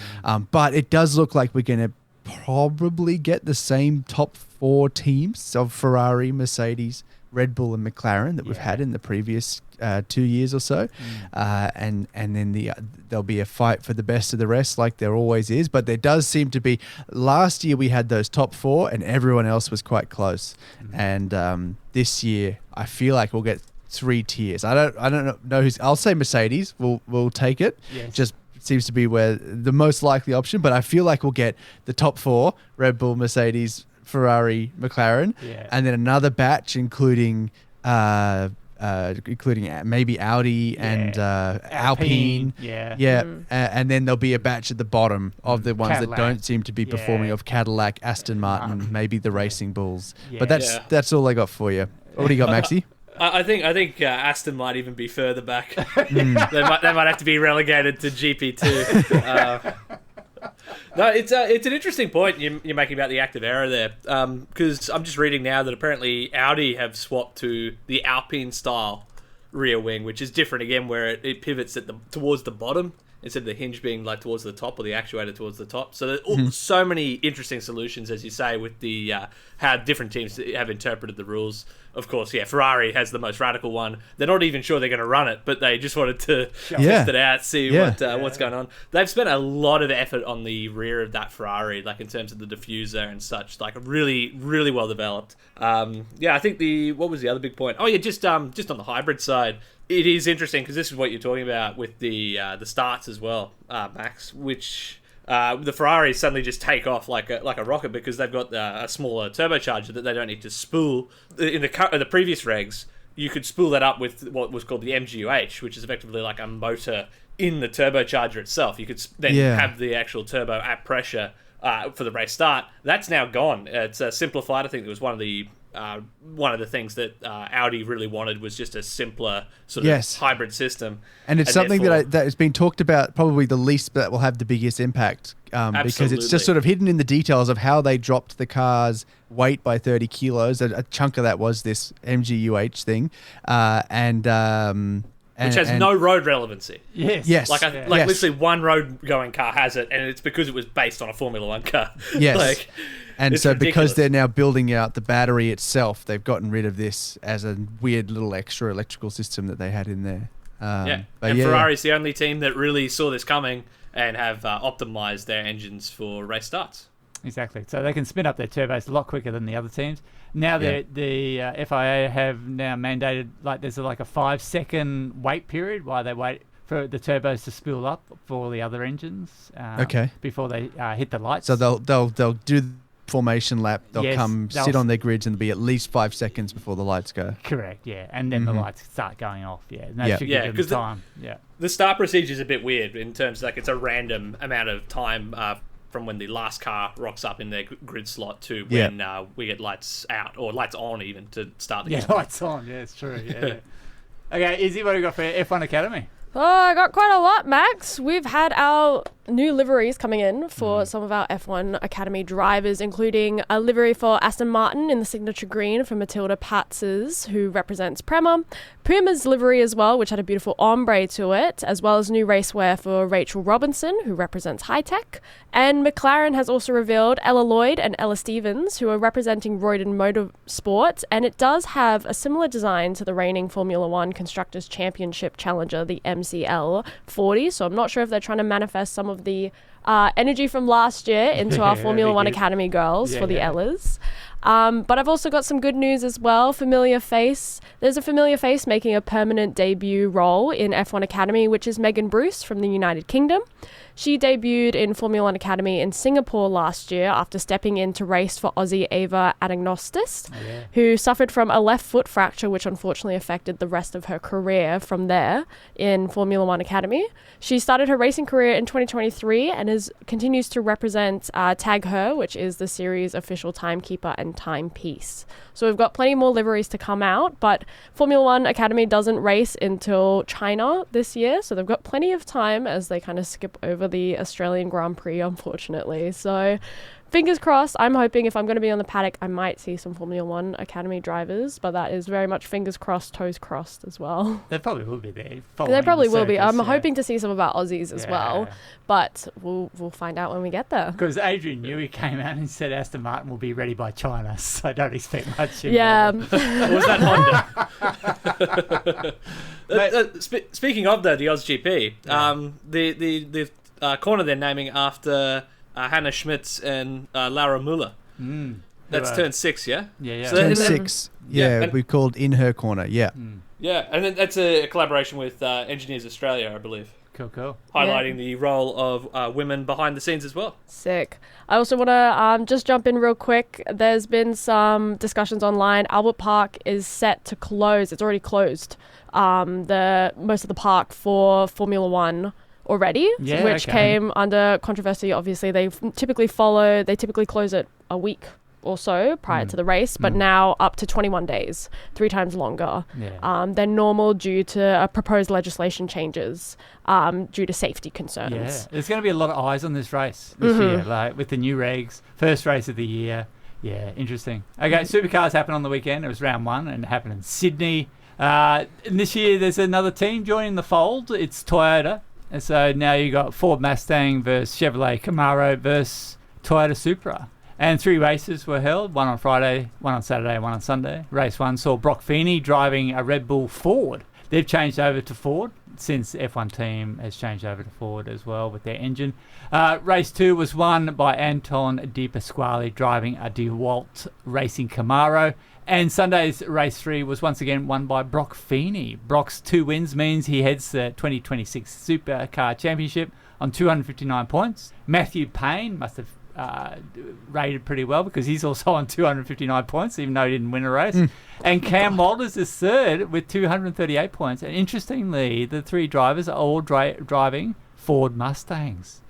But it does look like we're going to probably get the same top 4 teams of Ferrari, Mercedes, Red Bull and McLaren that we've had in the previous 2 years or so. And then there'll be a fight for the best of the rest, like there always is. But there does seem to be... Last year we had those top 4 and everyone else was quite close. And this year I feel like we'll get 3 tiers. I don't know who's... I'll say Mercedes. We'll take it. Yes. Just seems to be where the most likely option. But I feel like we'll get the top 4: Red Bull, Mercedes, Ferrari, McLaren, and then another batch including maybe Audi and Alpine. And then there'll be a batch at the bottom of the ones Cadillac. that don't seem to be performing, of Cadillac, Aston Martin, maybe the Racing Bulls. But that's all I got for you. What do you got, Maxi? I think Aston might even be further back. They might have to be relegated to GP2. No, it's an interesting point you're making about the active error there, because I'm just reading now that apparently Audi have swapped to the Alpine style rear wing, which is different again, where it pivots towards the bottom instead of the hinge being like towards the top or the actuator towards the top. So there's so many interesting solutions, as you say, with the how different teams have interpreted the rules. Of course, yeah, Ferrari has the most radical one. They're not even sure they're going to run it, but they just wanted to test it out, see what's going on. They've spent a lot of effort on the rear of that Ferrari, like in terms of the diffuser and such, like really, really well developed. I think what was the other big point? Oh yeah, just on the hybrid side, it is interesting because this is what you're talking about with the starts as well, Max, which. The Ferraris suddenly just take off like a rocket because they've got a smaller turbocharger that they don't need to spool. In the previous regs, you could spool that up with what was called the MGUH, which is effectively like a motor in the turbocharger itself. You could then have the actual turbo at pressure for the race start. That's now gone. It's simplified. I think it was one of the things that Audi really wanted was just a simpler sort of hybrid system. And it's something that has been talked about, probably the least, but will have the biggest impact because it's just sort of hidden in the details of how they dropped the car's weight by 30 kilos. A chunk of that was this MGUH thing. Which has no road relevancy. Yes. Like literally one road going car has it, and it's because it was based on a Formula One car. Yes. And so ridiculous. Because they're now building out the battery itself, they've gotten rid of this as a weird little extra electrical system that they had in there. Ferrari's the only team that really saw this coming and have optimized their engines for race starts. Exactly. So they can spin up their turbos a lot quicker than the other teams. Now the FIA have now mandated there's like a 5-second wait period while they wait for the turbos to spool up for the other engines. Before they hit the lights. So they'll do the formation lap. They'll sit on their grids and there'll be at least 5 seconds before the lights go. Correct. Yeah, and then the lights start going off. Yeah, and that should give them time. The start procedure is a bit weird in terms of it's a random amount of time. From when the last car rocks up in their grid slot to when we get lights out or lights on even to start the game. Lights on. Yeah, it's true. Yeah. Okay, Izzy, what have you got for F1 Academy? Oh, I got quite a lot, Max. We've had our new liveries coming in for some of our F1 Academy drivers, including a livery for Aston Martin in the signature green for Matilda Patzes, who represents Prema. Puma's livery as well, which had a beautiful ombre to it, as well as new racewear for Rachel Robinson, who represents High Tech. And McLaren has also revealed Ella Lloyd and Ella Stevens, who are representing Royden Motorsport, and it does have a similar design to the reigning Formula One Constructors' Championship challenger, the MCL 40, so I'm not sure if they're trying to manifest some of the energy from last year into our Formula One Academy girls for the Ellas. But I've also got some good news as well. There's a familiar face making a permanent debut role in F1 Academy, which is Megan Bruce from the United Kingdom. She debuted in Formula One Academy in Singapore last year after stepping in to race for Aussie Ava Anagnostis, who suffered from a left foot fracture, which unfortunately affected the rest of her career from there in Formula One Academy. She started her racing career in 2023 and continues to represent Tag Her, which is the series' official timekeeper and timepiece. So we've got plenty more liveries to come out, but Formula One Academy doesn't race until China this year, so they've got plenty of time as they kind of skip over the Australian Grand Prix, unfortunately. So fingers crossed. I'm hoping if I'm going to be on the paddock, I might see some Formula One Academy drivers, but that is very much fingers crossed, toes crossed as well. They probably will be there. They probably will be. I'm hoping to see some of our Aussies as well, but we'll find out when we get there. Because Adrian Newey came out and said Aston Martin will be ready by China, so I don't expect much. Yeah. Or was that Honda? Speaking of the Oz GP, the corner they're naming after Hannah Schmitz and Laura Muller. That's turn 6, yeah? Yeah. So turn 6. We called In Her Corner, Yeah, and then that's a collaboration with Engineers Australia, I believe. Cool. Highlighting the role of women behind the scenes as well. Sick. I also want to just jump in real quick. There's been some discussions online. Albert Park is set to close. It's already closed. Most of the park for Formula One already, which came under controversy. Obviously, they typically close it a week or so prior to the race, but now up to 21 days, 3 times longer than normal due to proposed legislation changes due to safety concerns. Yeah, there's going to be a lot of eyes on this race this year, like with the new regs, first race of the year. Yeah, interesting. Okay, Supercars happened on the weekend. It was round 1 and it happened in Sydney. And this year there's another team joining the fold. It's Toyota. And so now you got Ford Mustang versus Chevrolet Camaro versus Toyota Supra. And 3 races were held, one on Friday, one on Saturday, one on Sunday. Race 1 saw Brock Feeney driving a Red Bull Ford. They've changed over to Ford since F1 team has changed over to Ford as well with their engine. Race 2 was won by Anton De Pasquale driving a DeWalt Racing Camaro. And Sunday's race 3 was once again won by Brock Feeney. Brock's 2 wins means he heads the 2026 Supercar Championship on 259 points. Matthew Payne must have rated pretty well because he's also on 259 points, even though he didn't win a race. And Cam Walters is third with 238 points. And interestingly, the 3 drivers are all driving Ford Mustangs.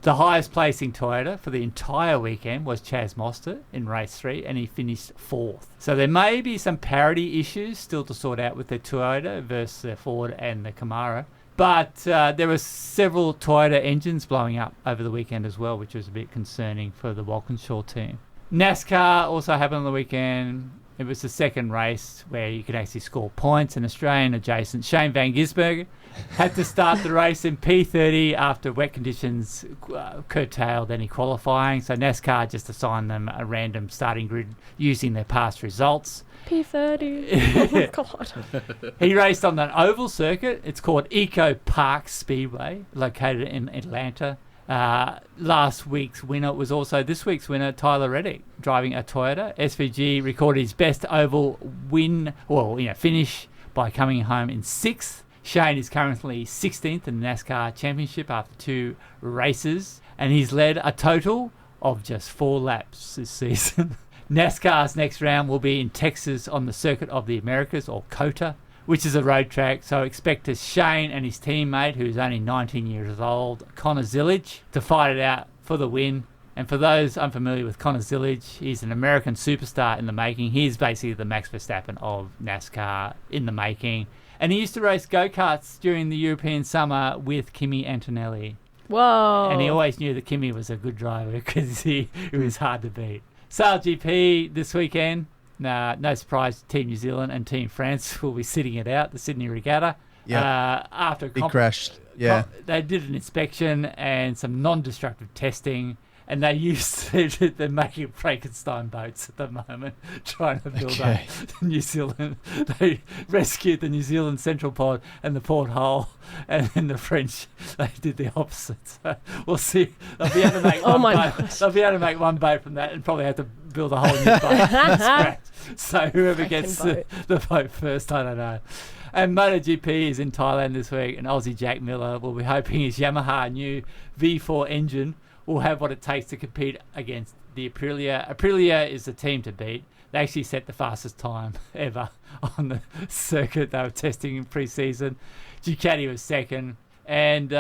The highest placing Toyota for the entire weekend was Chaz Mostert in race 3, and he finished 4th. So there may be some parity issues still to sort out with the Toyota versus the Ford and the Camaro. But there were several Toyota engines blowing up over the weekend as well, which was a bit concerning for the Walkinshaw team. NASCAR also happened on the weekend. It was the second race where you could actually score points. An Australian adjacent, Shane Van Gisbergen, had to start the race in P30 after wet conditions curtailed any qualifying. So NASCAR just assigned them a random starting grid using their past results. P30. Oh, God. He raced on an oval circuit. It's called Eco Park Speedway, located in Atlanta. Last week's winner was also this week's winner, Tyler Reddick, driving a Toyota. SVG recorded his best oval finish by coming home in 6th. Shane is currently 16th in the NASCAR Championship after 2 races, and he's led a total of just 4 laps this season. NASCAR's next round will be in Texas on the Circuit of the Americas, or COTA, which is a road track. So expect Shane and his teammate, who's only 19 years old, Connor Zillage, to fight it out for the win. And for those unfamiliar with Connor Zillage, he's an American superstar in the making. He's basically the Max Verstappen of NASCAR in the making. And he used to race go-karts during the European summer with Kimi Antonelli. Whoa. And he always knew that Kimi was a good driver because he was hard to beat. Sail GP this weekend. No surprise, Team New Zealand and Team France will be sitting it out, the Sydney Regatta. Yeah. After Big crash. Yeah. They did an inspection and some non-destructive testing, and they're making Frankenstein boats at the moment, trying to build up New Zealand. They rescued the New Zealand Central Pod and the Port Hull, and then the French, they did the opposite. So we'll see. They'll be able to make one boat. They'll be able to make one boat from that and probably have to build a whole new boat from scratch. So whoever gets the boat first, I don't know. And MotoGP is in Thailand this week, and Aussie Jack Miller will be hoping his Yamaha new V4 engine will have what it takes to compete against the Aprilia. Aprilia is the team to beat. They actually set the fastest time ever on the circuit they were testing in pre-season. Ducati was second, and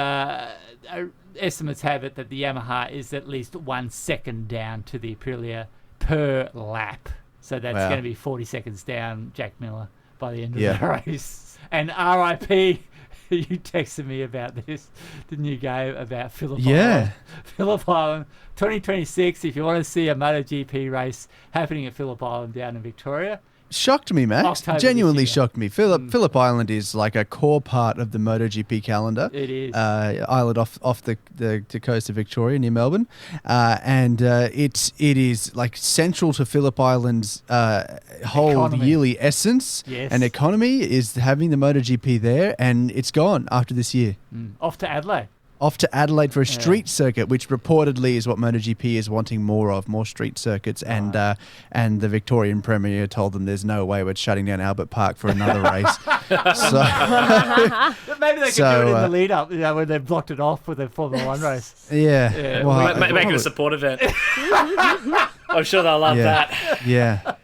estimates have it that the Yamaha is at least 1 second down to the Aprilia per lap. So that's going to be 40 seconds down Jack Miller by the end of the race. And RIP, you texted me about this, didn't you, Gabe, about Phillip Island? Phillip Island, 2026, if you want to see a MotoGP race happening at Phillip Island down in Victoria. Shocked me, Max. October Genuinely shocked me. Phillip Island is like a core part of the MotoGP calendar. It is. Island off the coast of Victoria near Melbourne. And it is like central to Phillip Island's whole yearly essence and economy is having the MotoGP there, and it's gone after this year. Off to Adelaide. Off to Adelaide for a street circuit, which reportedly is what MotoGP is wanting more of, more street circuits. And the Victorian Premier told them there's no way we're shutting down Albert Park for another race. So maybe they could do it in the lead up, when they blocked it off with the Formula 1 race. Well, make it a support event. I'm sure they'll love that. Yeah.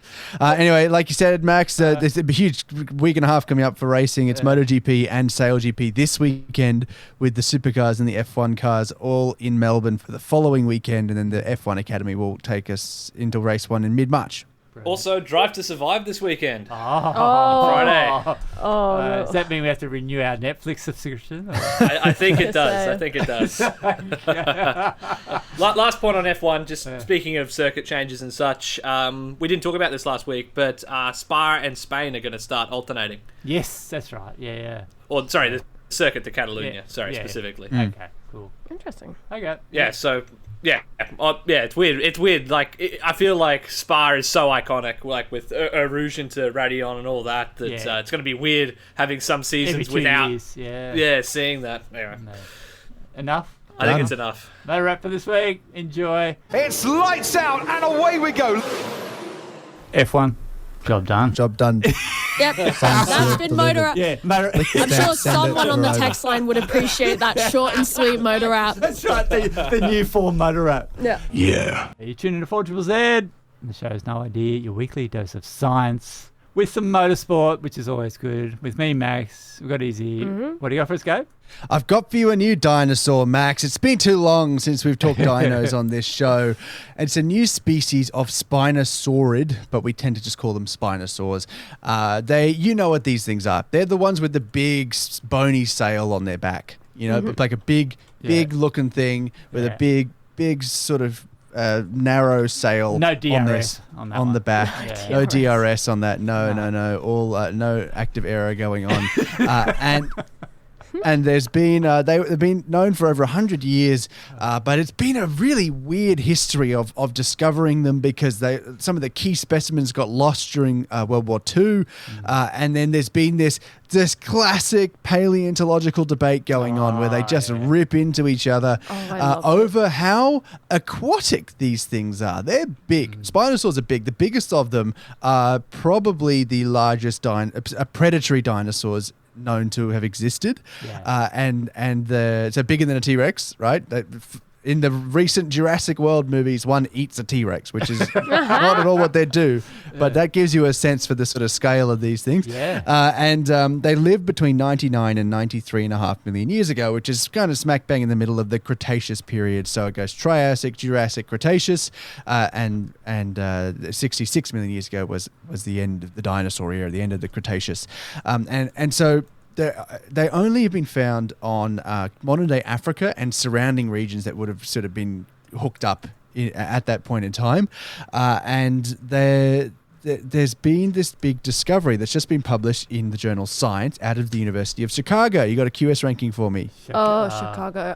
Anyway, like you said, Max, there's a huge week and a half coming up for racing. It's MotoGP and SailGP this weekend with the supercars and the F1 cars all in Melbourne for the following weekend. And then the F1 Academy will take us into race 1 in mid-March. Also, Drive to Survive this weekend. Friday. Oh. Does that mean we have to renew our Netflix subscription? I think it does. I think it does. Last point on F1, just speaking of circuit changes and such, we didn't talk about this last week, but Spa and Spain are going to start alternating. Yes, that's right. Yeah. Or, sorry, the circuit to Catalonia, specifically. Okay, cool. Interesting. Okay. Yeah, so... Yeah, it's weird. It's weird. Like, I feel like Spa is so iconic, like with Rouge into Radion and all that. That it's going to be weird having some seasons without. Years, seeing that. Anyway. No. Enough. I think it's enough. MotoRap for this week. Enjoy. It's lights out and away we go. F1. Job done. Yep, that's been MotoRap. Yeah, I'm sure someone on the text line would appreciate that short and sweet MotoRap. That's right, the new form MotoRap. Yeah. You tune into 4ZZZ. The show's No Idea, your weekly dose of science with some motorsport, which is always good. With me, Max. We've got Issy. What do you got for us, Gabe? I've got for you a new dinosaur, Max. It's been too long since we've talked dinos on this show. It's a new species of Spinosaurid, but we tend to just call them Spinosaurs. You know what these things are. They're the ones with the big bony sail on their back. You know, like a big looking thing with a big sort of narrow sail. No DRS on the back. No DRS on that. No. All no active error going on. And there's been they've been known for over 100 years, but it's been a really weird history of discovering them because some of the key specimens got lost during World War II, and then there's been this classic paleontological debate going on where they just rip into each other over how aquatic these things are. They're big. Spinosaurs are big. The biggest of them are probably the largest predatory dinosaurs known to have existed, so bigger than a T-Rex, right? In the recent Jurassic World movies, one eats a T-Rex, which is not at all what they do, but that gives you a sense for the sort of scale of these things. And they lived between 99 and 93.5 million years ago, which is kind of smack bang in the middle of the Cretaceous period. So it goes Triassic, Jurassic, Cretaceous, and 66 million years ago was the end of the dinosaur era, the end of the Cretaceous. And so they only have been found on modern-day Africa and surrounding regions that would have sort of been hooked up at that point in time. And there's been this big discovery that's just been published in the journal Science out of the University of Chicago. You got a QS ranking for me? Chicago.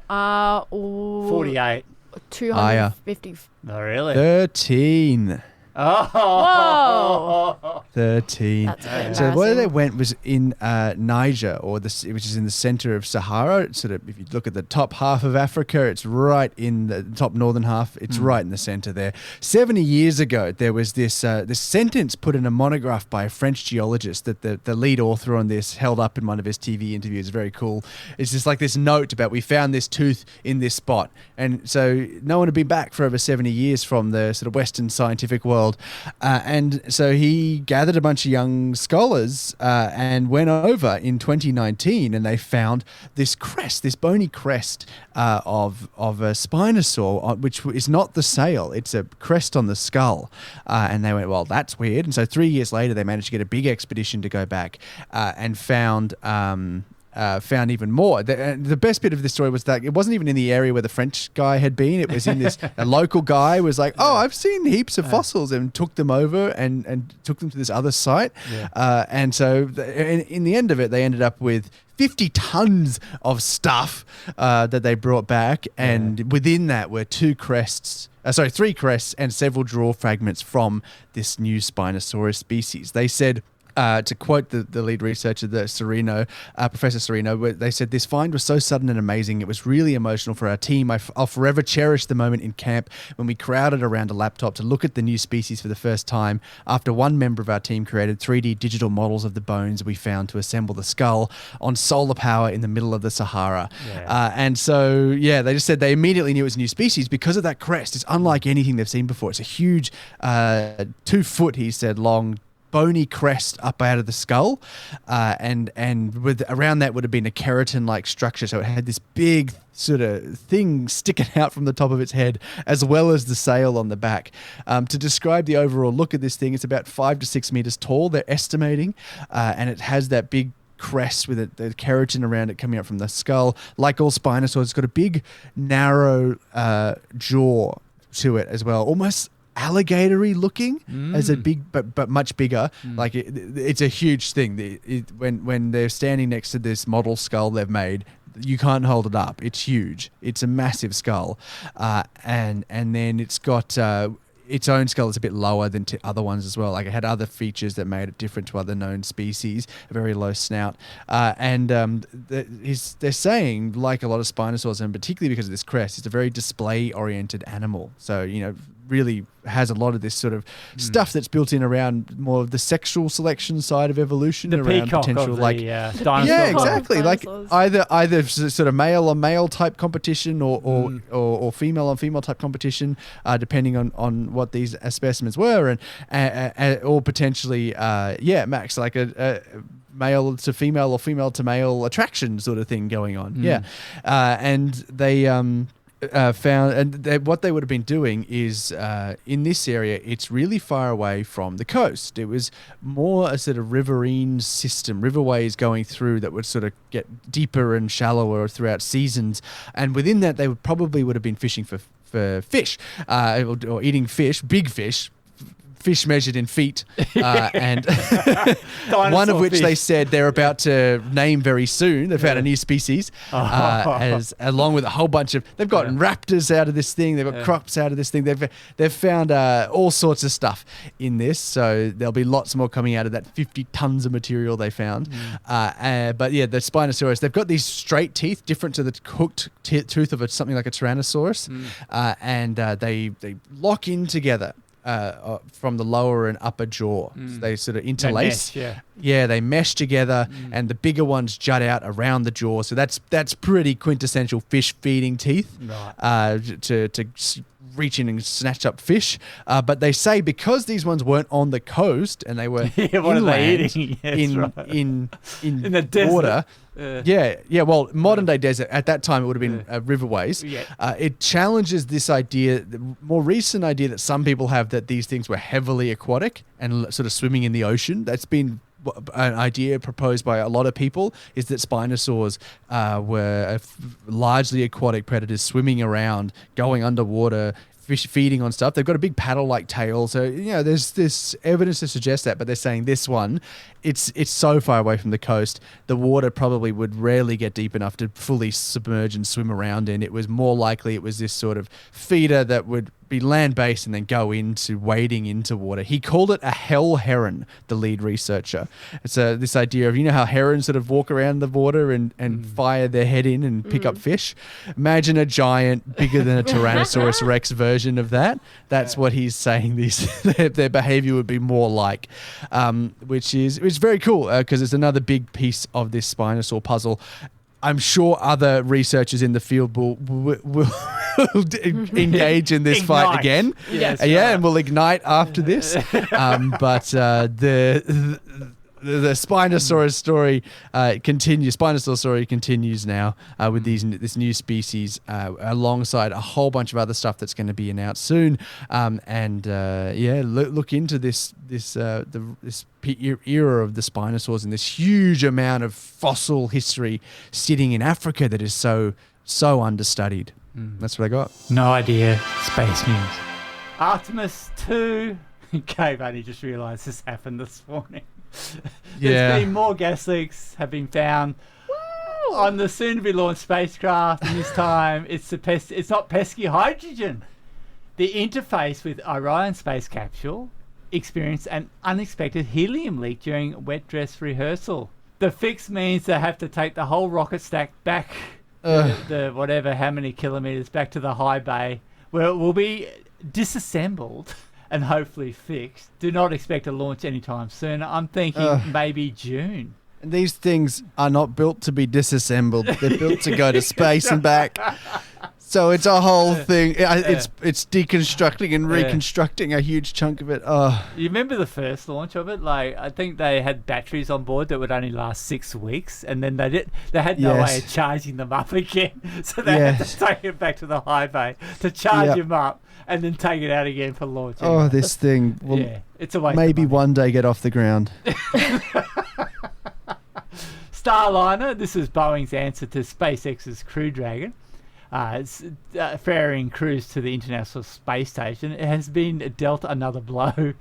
48. 250. Oh, really? 13. Whoa! 13. That's so where they went was in Niger, which is in the center of Sahara. Sort of, if you look at the top half of Africa, it's right in the top northern half. It's right in the center there. 70 years ago, there was this sentence put in a monograph by a French geologist that the lead author on this held up in one of his TV interviews. Very cool. It's just like this note about we found this tooth in this spot, and so no one had been back for over 70 years from the sort of Western scientific world. And so he gathered a bunch of young scholars and went over in 2019, and they found this crest, this bony crest of a Spinosaur, which is not the sail, it's a crest on the skull. And they went, well, that's weird. And so 3 years later, they managed to get a big expedition to go back and found even more. The best bit of this story was that it wasn't even in the area where the French guy had been. It was in this, a local guy was like, oh, I've seen heaps of fossils, and took them over and took them to this other site. And so in the end of it, they ended up with 50 tons of stuff that they brought back. And within that were 3 crests and several jaw fragments from this new Spinosaurus species. They said To quote the lead researcher, Professor Serino, they said, "This find was so sudden and amazing. It was really emotional for our team. I'll forever cherish the moment in camp when we crowded around a laptop to look at the new species for the first time after one member of our team created 3D digital models of the bones we found to assemble the skull on solar power in the middle of the Sahara." And so, they just said they immediately knew it was a new species because of that crest. It's unlike anything they've seen before. It's a huge 2 foot, he said, long bony crest up out of the skull, and with around that would have been a keratin-like structure, so it had this big sort of thing sticking out from the top of its head, as well as the sail on the back. To describe the overall look of this thing, it's about 5 to 6 meters tall, they're estimating, and it has that big crest with the keratin around it coming up from the skull. Like all Spinosaurs, it's got a big, narrow jaw to it as well, almost alligatory looking as a big but much bigger. Like it's a huge thing. When they're standing next to this model skull they've made, you can't hold it up. It's huge. It's a massive skull, and then it's got its own skull is a bit lower than other ones as well. Like it had other features that made it different to other known species. A very low snout, they're saying, like a lot of Spinosaurs, and particularly because of this crest, it's a very display-oriented animal. So really has a lot of this sort of stuff that's built in around more of the sexual selection side of evolution, the around potential exactly, like either sort of male on male type competition or female on female type competition, depending on what these specimens were, and or potentially Max, like a male to female or female to male attraction sort of thing going on. And they found, and what they would have been doing is in this area, it's really far away from the coast. It was more a sort of riverine system, riverways going through that would sort of get deeper and shallower throughout seasons, and within that they would have been fishing for fish, or eating fish, big fish measured in feet, and one of which they said they're about to name very soon. They found a new species, as along with a whole bunch of. They've gotten raptors out of this thing. They've got crocs out of this thing. They've found all sorts of stuff in this. So there'll be lots more coming out of that 50 tons of material they found. But yeah, the Spinosaurus. They've got these straight teeth, different to the hooked tooth of something like a Tyrannosaurus, and they lock in together. From the lower and upper jaw. So they sort of interlace. They mesh, they mesh together, and the bigger ones jut out around the jaw. So that's pretty quintessential fish feeding teeth, to reach in and snatch up fish. But they say because these ones weren't on the coast and they were inland in the desert. Water. Well, modern day desert. At that time, it would have been riverways. It challenges this idea, the more recent idea that some people have, that these things were heavily aquatic and sort of swimming in the ocean. That's been an idea proposed by a lot of people, is that Spinosaurs were largely aquatic predators swimming around, going underwater, fish feeding on stuff. They've got a big paddle-like tail, so there's this evidence to suggest that. But they're saying this one, it's so far away from the coast, the water probably would rarely get deep enough to fully submerge and swim around in. It was more likely it was this sort of feeder that would be land-based and then go into wading into water. He called it a hell heron, the lead researcher. It's this idea of, how herons sort of walk around the water and fire their head in and pick up fish. Imagine a giant, bigger than a Tyrannosaurus Rex version of that. That's what he's saying their behavior would be more like, which is very cool, because it's another big piece of this Spinosaur puzzle. I'm sure other researchers in the field will engage in this fight again. Yes, and will ignite after this. But the Spinosaurus story continues. Spinosaur story continues now with this new species, alongside a whole bunch of other stuff that's going to be announced soon. Look into this era of the Spinosaurs and this huge amount of fossil history sitting in Africa that is so understudied. That's what I got. No idea. Space news. Artemis 2. Gabe only just realised this happened this morning. There's been more gas leaks have been found on the soon-to-be-launched spacecraft, and this time it's not pesky hydrogen. The interface with Orion space capsule experienced an unexpected helium leak during wet dress rehearsal. The fix means they have to take the whole rocket stack back the whatever, how many kilometres back to the high bay, where it will be disassembled and hopefully fixed. Do not expect a launch anytime soon. I'm thinking maybe June. And these things are not built to be disassembled. They're built to go to space and back. So it's a whole thing. It's deconstructing and reconstructing a huge chunk of it. You remember the first launch of it? Like, I think they had batteries on board that would only last 6 weeks, and then they had no way of charging them up again. So they had to take it back to the high bay to charge them up, and then take it out again for launch. Oh, this thing will it's a waste maybe of money. one day get off the ground. Starliner, this is Boeing's answer to SpaceX's Crew Dragon. It's ferrying crews to the International Space Station. It has been dealt another blow.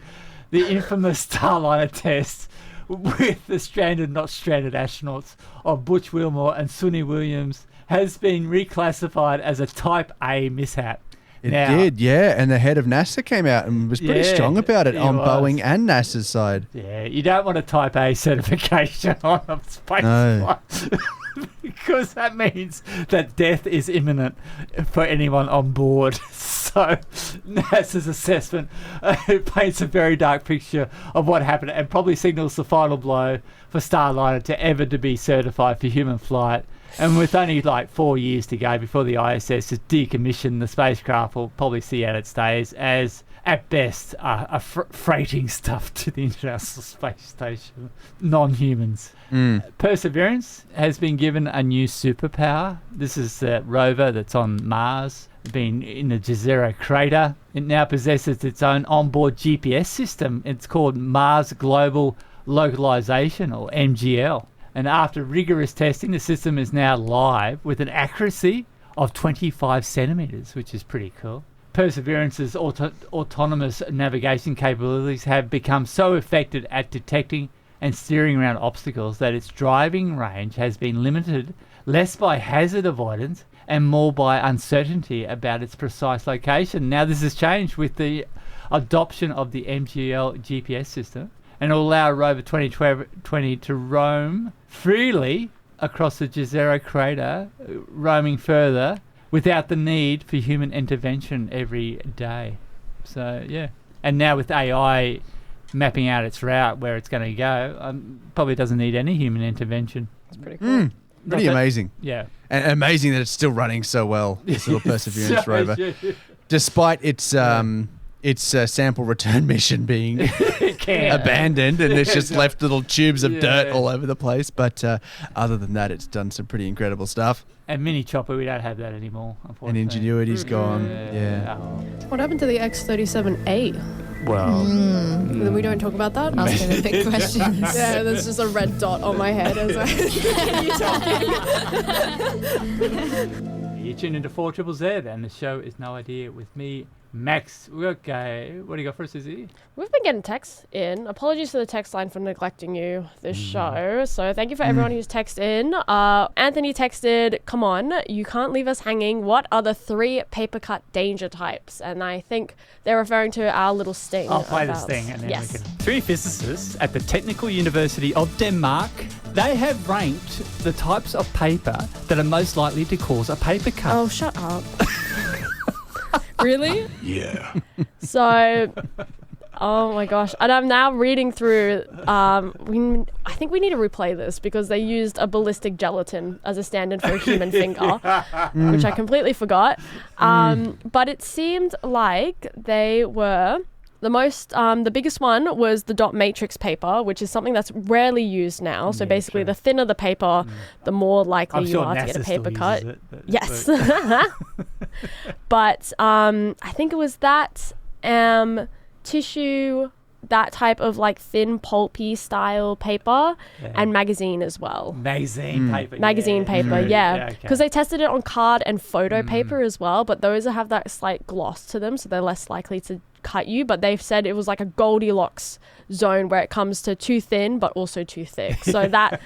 The infamous Starliner test with the stranded, not stranded astronauts of Butch Wilmore and Suni Williams has been reclassified as a Type A mishap. It did, yeah. And the head of NASA came out and was pretty strong about it on Boeing and NASA's side. Yeah, you don't want a Type A certification on a space flight. Because that means that death is imminent for anyone on board. So NASA's assessment paints a very dark picture of what happened and probably signals the final blow for Starliner to ever to be certified for human flight. And with only like 4 years to go before the ISS is decommissioned, the spacecraft will probably see out its days as, at best, freighting stuff to the International Space Station. Non-humans. Perseverance has been given a new superpower. This is the rover that's on Mars, been in the Jezero crater. It now possesses its own onboard GPS system. It's called Mars Global Localization, or MGL. And after rigorous testing, the system is now live with an accuracy of 25 centimetres, which is pretty cool. Perseverance's autonomous navigation capabilities have become so effective at detecting and steering around obstacles that its driving range has been limited less by hazard avoidance and more by uncertainty about its precise location. Now this has changed with the adoption of the MGL GPS system, and it will allow rover 2020 to roam freely across the Jezero crater, roaming further without the need for human intervention every day. So, yeah. And now with AI mapping out its route, where it's going to go, probably doesn't need any human intervention. It's pretty cool. Pretty amazing. Yeah. And amazing that it's still running so well, this little Perseverance rover. Despite its sample return mission being abandoned, and it's just left little tubes of dirt all over the place. But other than that, it's done some pretty incredible stuff. And Mini Chopper, we don't have that anymore, unfortunately. And Ingenuity's gone. Yeah. What happened to the X-37A? Well, we don't talk about that. Asking the big questions. Yeah, there's just a red dot on my head as I you tuned into 4ZZZ, and the show is No Idea with me, Max. Okay, what do you got for us, Issy? We've been getting texts in. Apologies to the text line for neglecting you this show. So thank you for everyone who's texted in. Anthony texted, come on, you can't leave us hanging. What are the 3 paper cut danger types? And I think they're referring to our little sting. I'll play the sting. And then we can... 3 physicists at the Technical University of Denmark, they have ranked the types of paper that are most likely to cause a paper cut. Oh, shut up. Really? Yeah. So, oh my gosh. And I'm now reading through, I think we need to replay this because they used a ballistic gelatin as a stand-in for a human finger, which I completely forgot. But it seemed like they were... the biggest one was the dot matrix paper, which is something that's rarely used now. So basically, the thinner the paper, the more likely you are to get a paper cut. Yes. But I think it was that tissue, that type of like thin pulpy style paper, and magazine as well. Magazine paper. Magazine paper, yeah. Because okay. they tested it on card and photo paper as well, but those have that slight gloss to them, so they're less likely to cut you. But they've said it was like a Goldilocks zone where it comes to too thin but also too thick. So that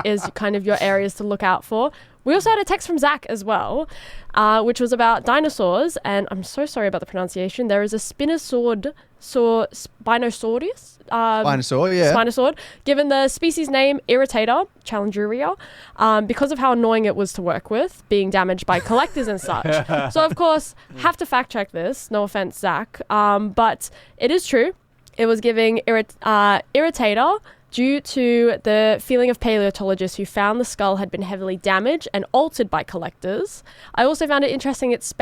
is kind of your areas to look out for. We also had a text from Zach as well, which was about dinosaurs, and I'm so sorry about the pronunciation. There is a Spinosaurus, Spinosaur, yeah. Spinosaur, given the species name Irritator, Challengeria, because of how annoying it was to work with, being damaged by collectors and such. So, of course, have to fact check this. No offense, Zach. But it is true. It was giving Irritator due to the feeling of paleontologists who found the skull had been heavily damaged and altered by collectors. I also found it interesting its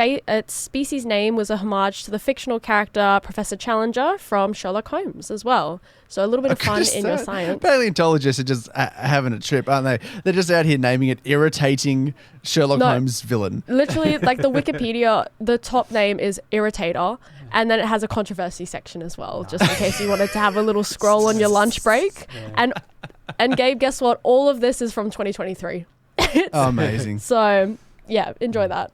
species name was a homage to the fictional character Professor Challenger from Sherlock Holmes as well. So a little bit of fun in your science. Paleontologists are just having a trip, aren't they? They're just out here naming it irritating Sherlock Holmes villain. Literally, like the Wikipedia, the top name is Irritator. And then it has a controversy section as well, just in case you wanted to have a little scroll on your lunch break. Yeah. And Gabe, guess what? All of this is from 2023. Amazing. So, yeah, enjoy that.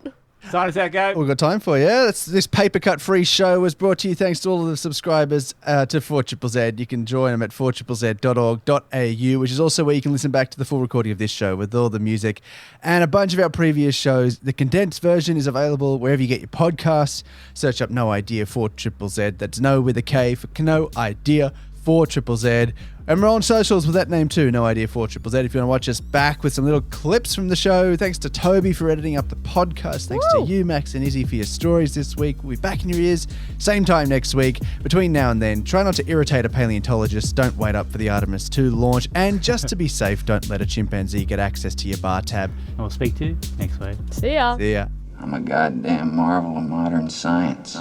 Sign us out, Gabe. We've got time for you. This paper cut free show was brought to you thanks to all of the subscribers to 4ZZZ. You can join them at 4ZZZ.org.au, which is also where you can listen back to the full recording of this show with all the music and a bunch of our previous shows. The condensed version is available wherever you get your podcasts. Search up No Idea 4ZZZ. That's No with a K for No Idea 4ZZZ. And we're on socials with that name too, No Idea 4ZZZ. If you want to watch us back with some little clips from the show. Thanks to Toby for editing up the podcast. Thanks to you, Max and Issy, for your stories this week. We'll be back in your ears same time next week. Between now and then, try not to irritate a paleontologist. Don't wait up for the Artemis 2 launch. And just to be safe, don't let a chimpanzee get access to your bar tab. And we'll speak to you next week. See ya. See ya. I'm a goddamn marvel of modern science.